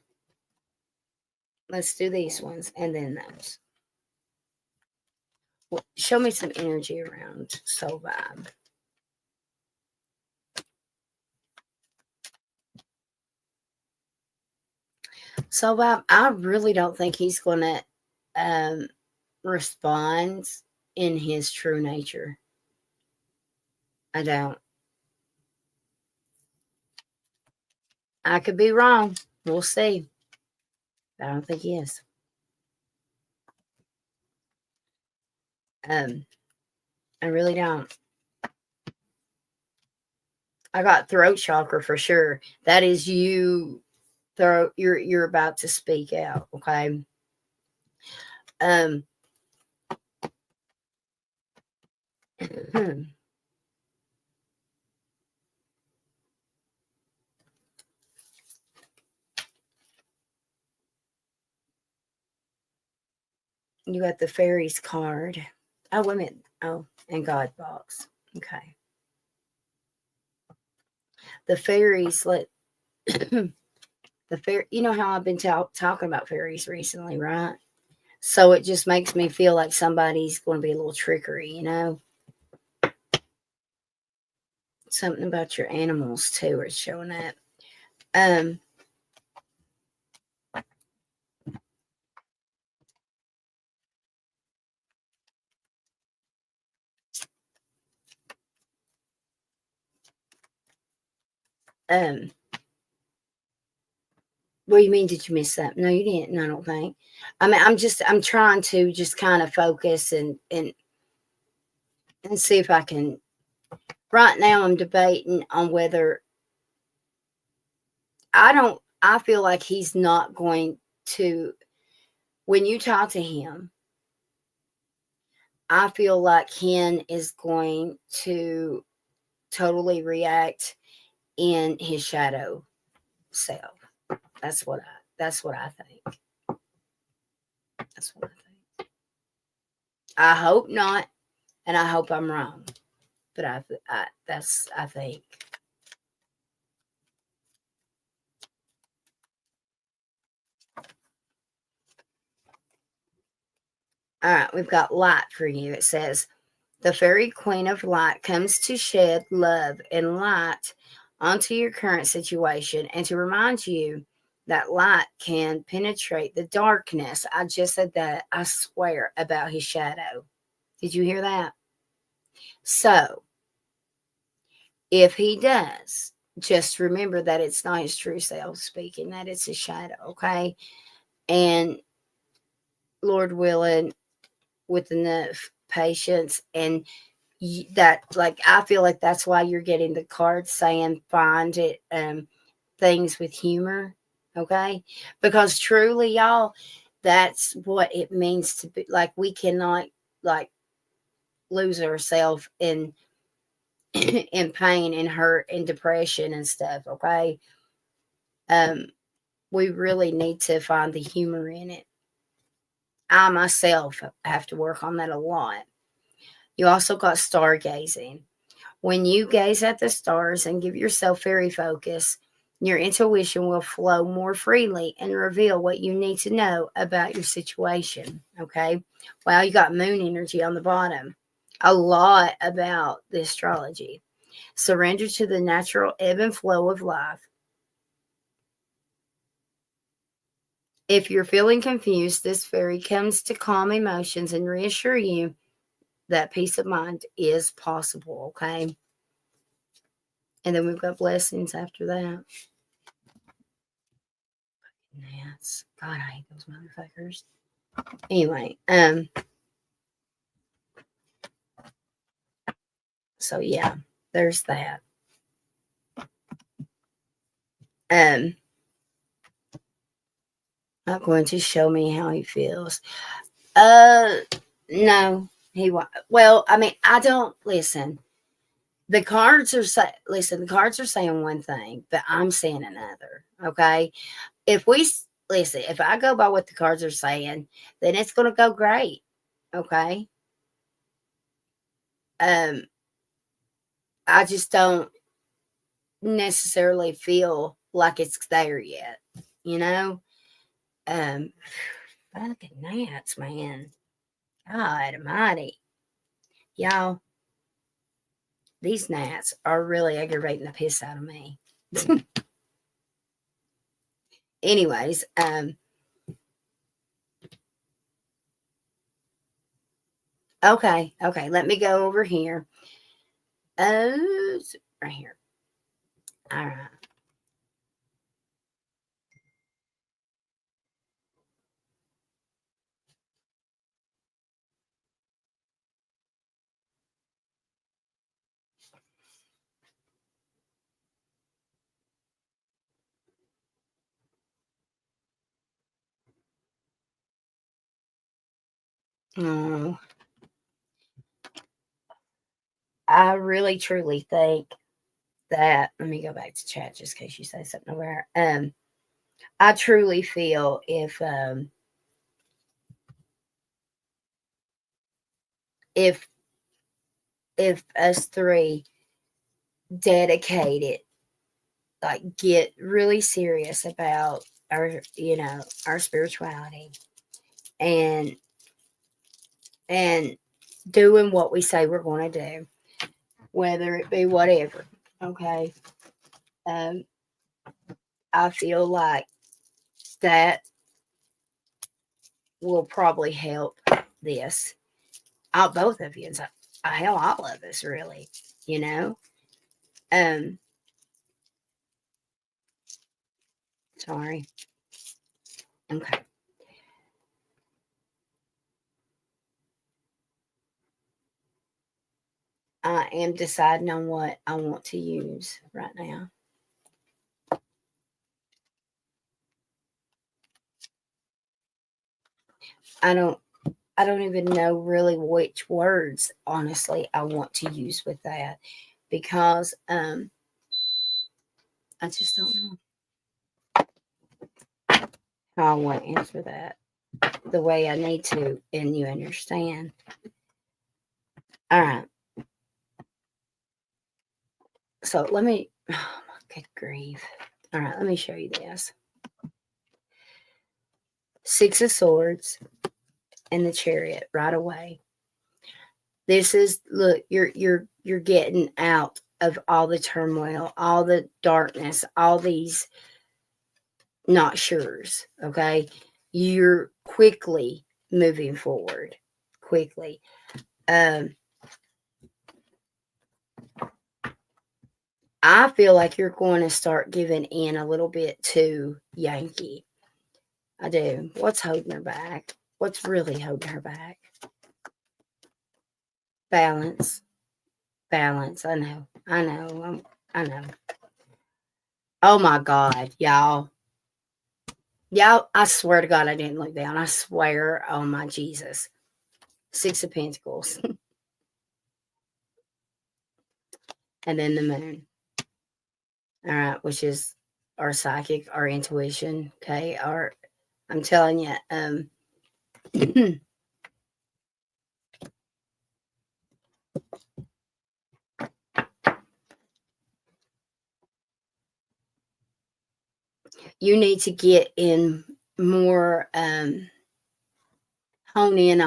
Let's do these ones and then those. Well, show me some energy around soul vibe. Soul vibe, I really don't think he's going to um, respond in his true nature. I don't. I could be wrong. We'll see. I don't think he is. Um, I really don't. I got throat chakra for sure. That is you throat you're about to speak out, okay? Um you got the fairies card. Oh, wait a minute. Oh, and God box. Okay. The fairies let the fair you know how I've been talking about fairies recently, right? So it just makes me feel like somebody's going to be a little trickery, you know? Something about your animals too is showing up. Um um What do you mean? Did you miss that? No, you didn't. No, I don't think. I mean, I'm trying to just kind of focus and see if I can. Right now, I'm debating on whether I don't. I feel like he's not going to. When you talk to him, I feel like Ken is going to totally react in his shadow self. That's what I think. That's what I think. I hope not, and I hope I'm wrong. But I think. All right, we've got light for you. It says the fairy queen of light comes to shed love and light onto your current situation and to remind you that light can penetrate the darkness. I just said that, I swear, about his shadow. Did you hear that? So, if he does, just remember that it's not his true self speaking, that it's his shadow, okay? And Lord willing, with enough patience and that, like, I feel like that's why you're getting the cards saying find it things with humor, okay? Because truly, y'all, that's what it means to be like, we cannot like lose ourselves in in pain and hurt and depression and stuff, okay? um we really need to find the humor in it. I myself have to work on that a lot. You also got stargazing. When you gaze at the stars and give yourself fairy focus, your intuition will flow more freely and reveal what you need to know about your situation. Okay. Wow, you got moon energy on the bottom. A lot about the astrology. Surrender to the natural ebb and flow of life. If you're feeling confused, this fairy comes to calm emotions and reassure you that peace of mind is possible. Okay. And then we've got blessings after that. Gnats. God, I hate those motherfuckers. Anyway, so yeah, there's that. Um, not going to show me how he feels. Uh, no, he won't. Well, I mean, I don't listen. The cards are listen. The cards are saying one thing, but I'm saying another. Okay, if we listen, if I go by what the cards are saying, then it's going to go great. Okay. Um, I just don't necessarily feel like it's there yet, you know? Um, fucking gnats, man. God almighty. Y'all, these gnats are really aggravating the piss out of me. Anyways, okay, let me go over here. Right here. All right. Oh, I really truly think that, let me go back to chat just in case you say something over there. I truly feel if if us three dedicated, like, get really serious about our, our spirituality and and doing what we say we're going to do, whether it be whatever. Okay. um I feel like that will probably help this out, both of you, and so, hell, all of us, really, you know. um Sorry. Okay. I am deciding on what I want to use right now. I don't I don't even know really which words honestly I want to use with that because I just don't know how I want to answer that the way I need to and you understand. All right. So let me oh my good grief. All right, let me show you this. Six of Swords and the Chariot right away. This is look, you're getting out of all the turmoil, all the darkness, all these not sures, okay? You're quickly moving forward. Quickly. I feel like you're going to start giving in a little bit to Yankee. I do. What's holding her back? What's really holding her back? Balance. Balance. I know. I know. I know. Oh my God, y'all. Y'all, I swear to God, I didn't look down. I swear on my Jesus. Six of Pentacles. And then the moon. All right, which is our psychic, our intuition. Okay. I'm telling you, you need to get in more, hone in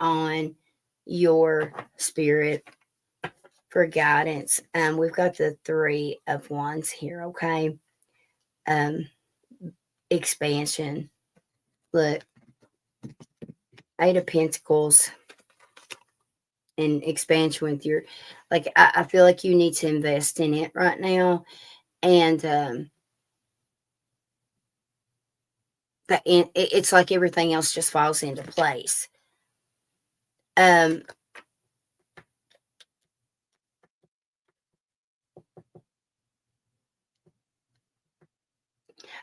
on your spirit for guidance. We've got the Three of Wands here. Okay. Um, expansion. Look, Eight of Pentacles and expansion with your, like, I feel like you need to invest in it right now. And it's like everything else just falls into place. Um,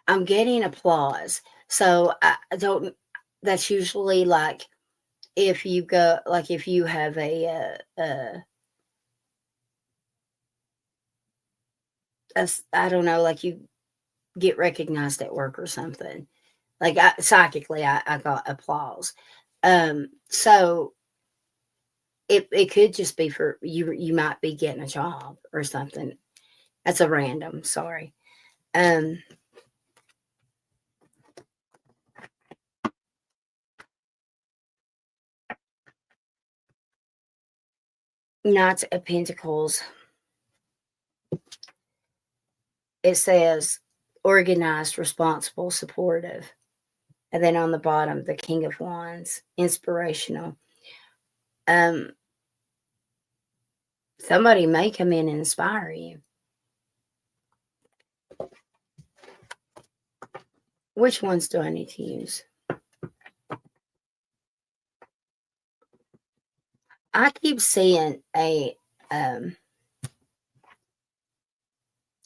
I'm getting applause. So I don't, that's usually like if you go, like if you have I don't know, like you get recognized at work or something. Like psychically, I got applause. So it could just be for you. You might be getting a job or something. That's a random. Sorry. Um, Knights of Pentacles. It says organized, responsible, supportive. And then on the bottom, the King of Wands, inspirational. Um, Somebody may come in and inspire you. Which ones do I need to use? I keep seeing a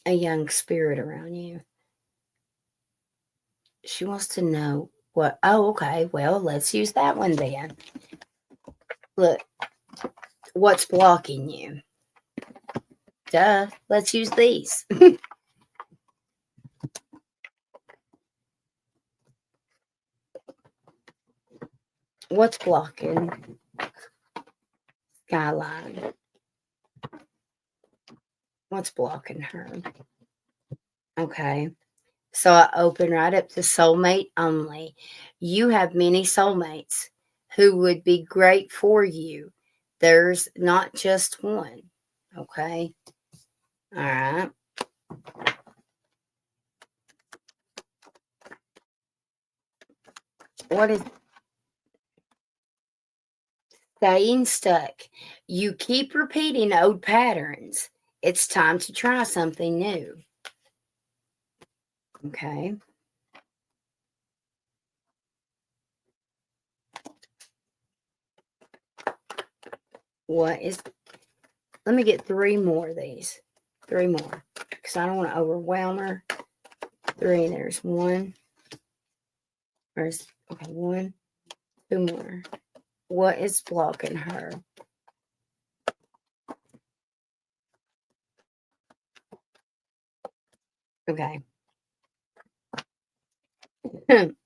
young spirit around you. She wants to know what. Oh, okay. Well, let's use that one then. Look, what's blocking you? Duh. Let's use these. What's blocking Skyline? What's blocking her? Okay. So I open right up to soulmate only. You have many soulmates who would be great for you. There's not just one. Okay. All right. What is staying stuck? You keep repeating old patterns. It's time to try something new. Okay. What is, let me get 3 more of these. 3 more. Because I don't want to overwhelm her. 3, there's 1. There's, okay, 1, 2 more. What is blocking her? Okay.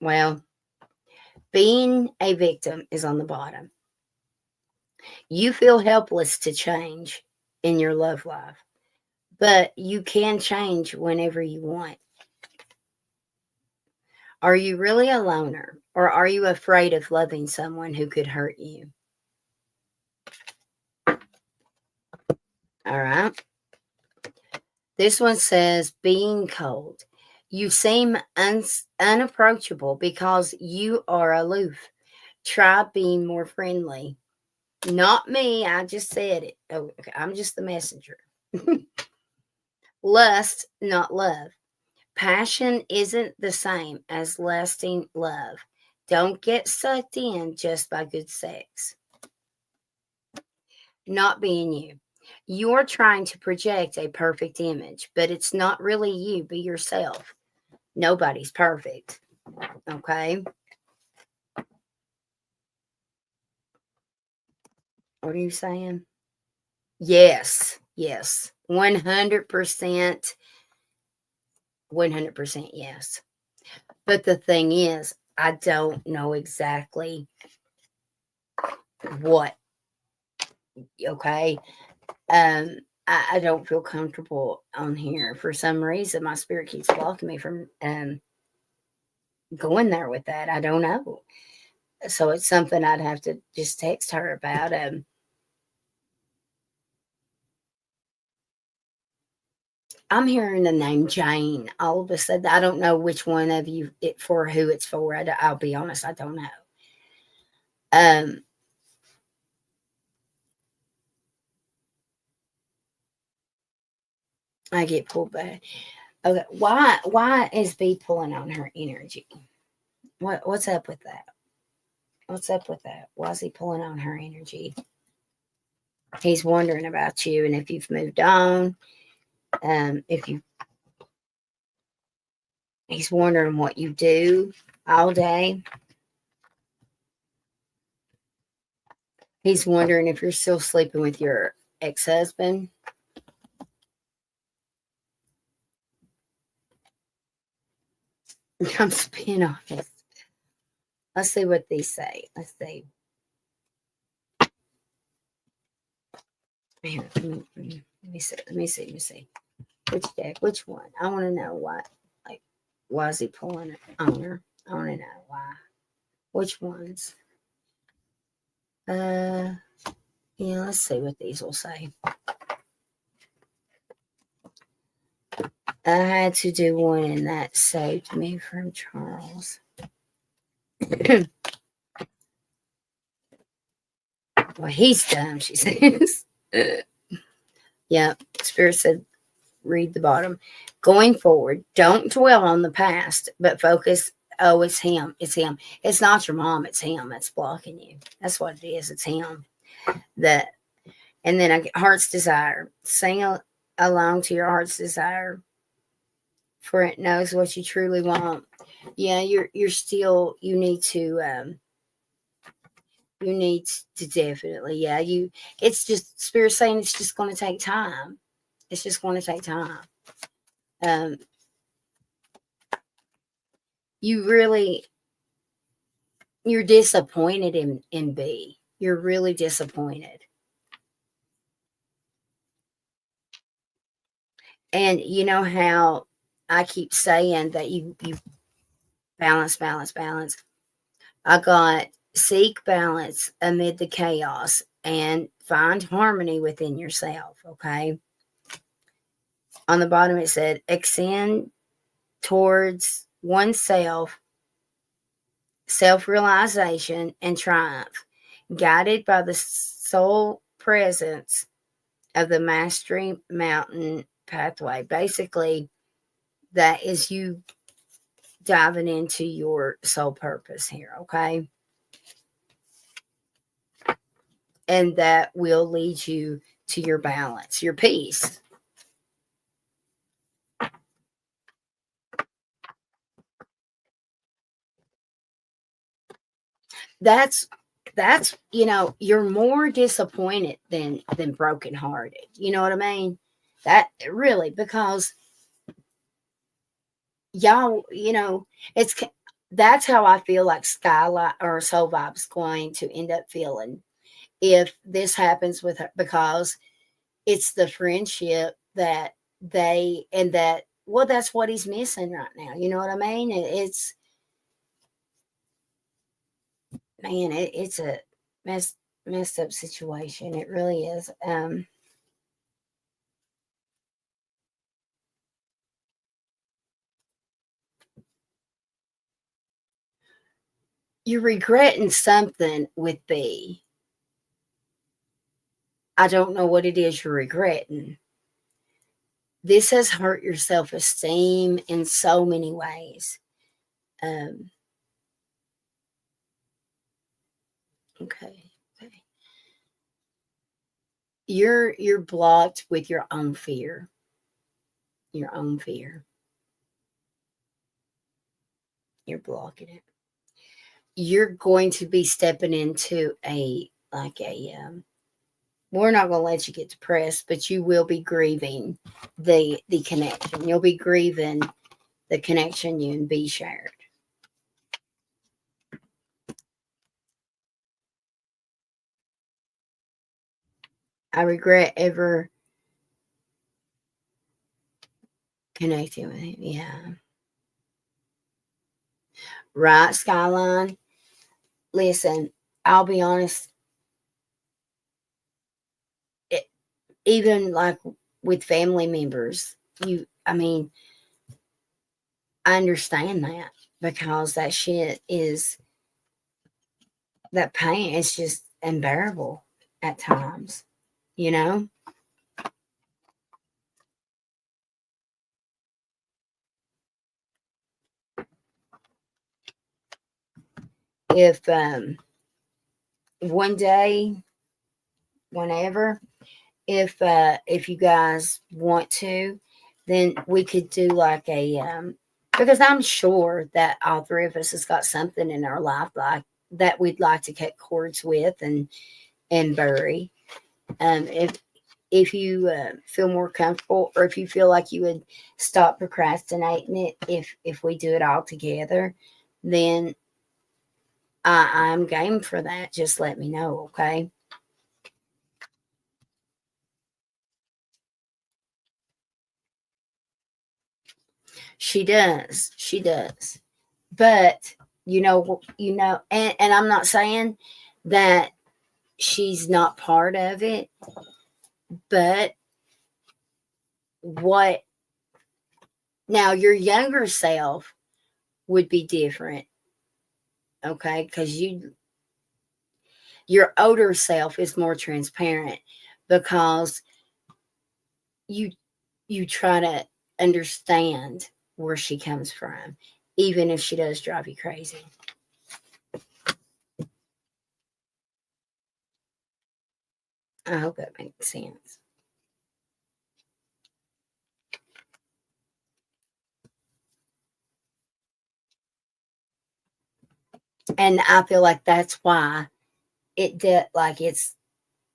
Well, being a victim is on the bottom. You feel helpless to change in your love life, but you can change whenever you want. Are you really a loner, or are you afraid of loving someone who could hurt you? All right. This one says, being cold. You seem unapproachable because you are aloof. Try being more friendly. Not me. I just said it. Oh, okay. I'm just the messenger. Lust, not love. Passion isn't the same as lasting love. Don't get sucked in just by good sex. Not being you. You're trying to project a perfect image, but it's not really you. Be yourself. Nobody's perfect. Okay. What are you saying? Yes. Yes. 100%. 100% yes. But the thing is, I don't know exactly what. Okay. Um, I don't feel comfortable on here. For some reason, my spirit keeps blocking me from going there with that. I don't know. So it's something I'd have to just text her about. I'm hearing the name Jane all of a sudden. I don't know which one of you it for who it's for. I'll be honest, I don't know. Um, I get pulled back. Okay, why is B pulling on her energy? What's up with that? What's up with that? Why is he pulling on her energy? He's wondering about you and if you've moved on. If you, he's wondering what you do all day. He's wondering if you're still sleeping with your ex-husband. I'm spin off this. Let's see what these say. Let's see. Here, let me see. Let me see. Let me see. Which deck? Which one? I want to know why. Like, why is he pulling it on her? I want to know why. Which ones? Yeah. Let's see what these will say. I had to do one, and that saved me from Charles. Well, he's dumb, she says. Yeah, Spirit said, read the bottom. Going forward, don't dwell on the past, but focus. Oh, it's him. It's him. It's not your mom. It's him that's blocking you. That's what it is. It's him. That, and then I get heart's desire. Sing along to your heart's desire, for it knows what you truly want. Yeah, you're still. You need to definitely. Yeah, you. It's just Spirit saying it's just going to take time. It's just going to take time. Um, you really, you're disappointed in B. You're really disappointed. And you know how I keep saying that you balance, balance, balance. I got seek balance amid the chaos and find harmony within yourself. Okay. On the bottom it said extend towards oneself, self-realization and triumph, guided by the soul presence of the mastery mountain pathway. Basically, that is you diving into your soul purpose here, okay? and that will lead you to your balance, your peace. That's you're more disappointed than brokenhearted. You know what I mean? That really, because y'all, it's that's how I feel like Skylight or Soul Vibe's going to end up feeling if this happens with her, because it's the friendship that they and that well, that's what he's missing right now. You know what I mean? It's man, it's a messed up situation. It really is. You're regretting something with B. I don't know what it is you're regretting. This has hurt your self esteem in so many ways. Um, okay, okay. You're blocked with your own fear. Your own fear. You're blocking it. You're going to be stepping into a like a we're not going to let you get depressed, but you will be grieving the connection. You'll be grieving the connection you and B shared. I regret ever connecting with him. Yeah. Right, Skyline. Listen, I'll be honest, it, even like with family members, I mean, I understand that because that shit is, that pain is just unbearable at times, you know? If one day, whenever, if you guys want to, then we could do like a because I'm sure that all three of us has got something in our life like that we'd like to cut cords with and bury. If you feel more comfortable, or if you feel like you would stop procrastinating it, if we do it all together, then I'm game for that. Just let me know, okay? She does. She does. But and I'm not saying that she's not part of it, but what now your younger self would be different, okay? Because your older self is more transparent because you you try to understand where she comes from, even if she does drive you crazy. I hope that makes sense. And I feel like that's why it did like it's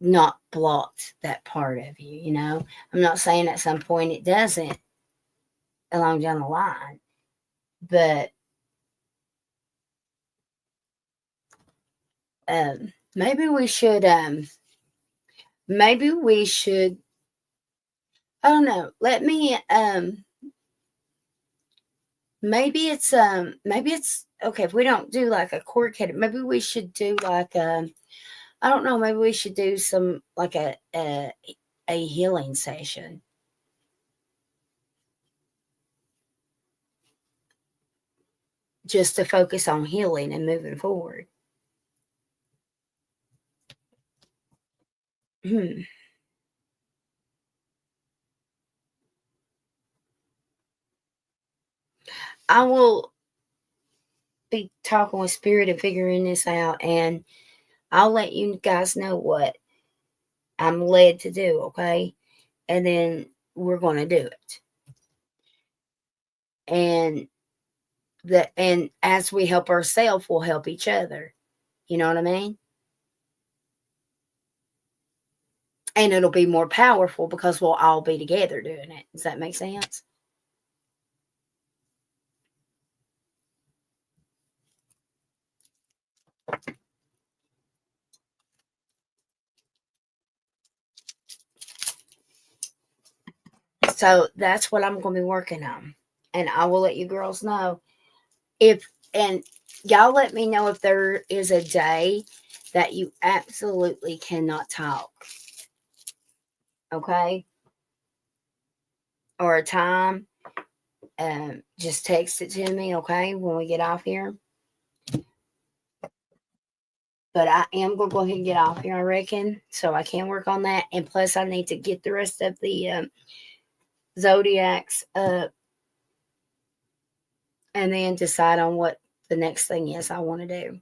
not blocked that part of you, you know? I'm not saying at some point it doesn't along down the line, but maybe we should maybe we should I don't know. Let me maybe it's okay if we don't do like a cord cut. Maybe we should do like I don't know, maybe we should do some like a healing session just to focus on healing and moving forward. Hmm. I will be talking with spirit and figuring this out, and I'll let you guys know what I'm led to do, okay? And then we're going to do it. And and as we help ourselves, we'll help each other. You know what I mean? And it'll be more powerful because we'll all be together doing it. Does that make sense? So that's what I'm going to be working on. And I will let you girls know if, and y'all let me know if there is a day that you absolutely cannot talk. Okay? Or a time. Just text it to me, okay, when we get off here. But I am going to go ahead and get off here, I reckon. So I can work on that. And plus, I need to get the rest of the zodiacs up and then decide on what the next thing is I want to do.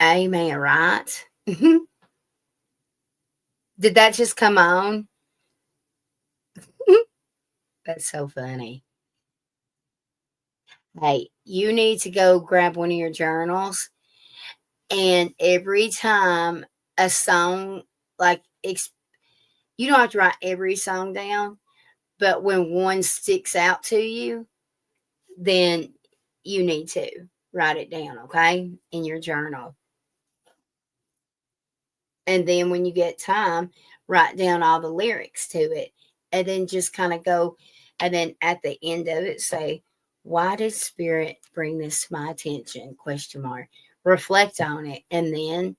Amen, right? Did that just come on? That's so funny. Hey, you need to go grab one of your journals, and every time a song, like, you don't have to write every song down, but when one sticks out to you, then you need to write it down, okay, in your journal. And then when you get time, write down all the lyrics to it. And then just kind of go, and then at the end of it, say, why did Spirit bring this to my attention? Question mark. Reflect on it and then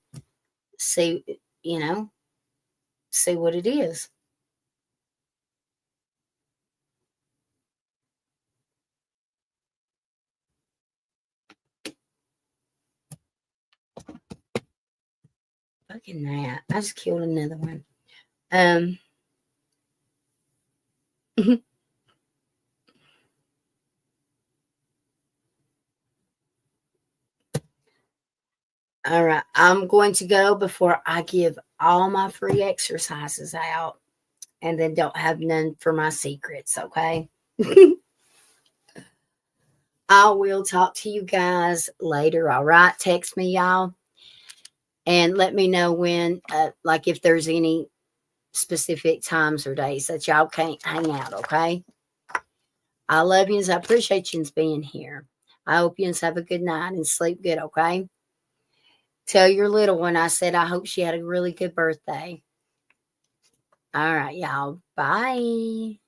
see, you know, see what it is. Fucking that. I just killed another one. Um, all right. I'm going to go before I give all my free exercises out and then don't have none for my secrets, okay? I will talk to you guys later. All right. Text me, y'all, and let me know when, like, if there's any specific times or days that y'all can't hang out. Okay. I love you. I appreciate you being here. I hope you have a good night and sleep good. Okay. Tell your little one I said I hope she had a really good birthday. All right, y'all. Bye.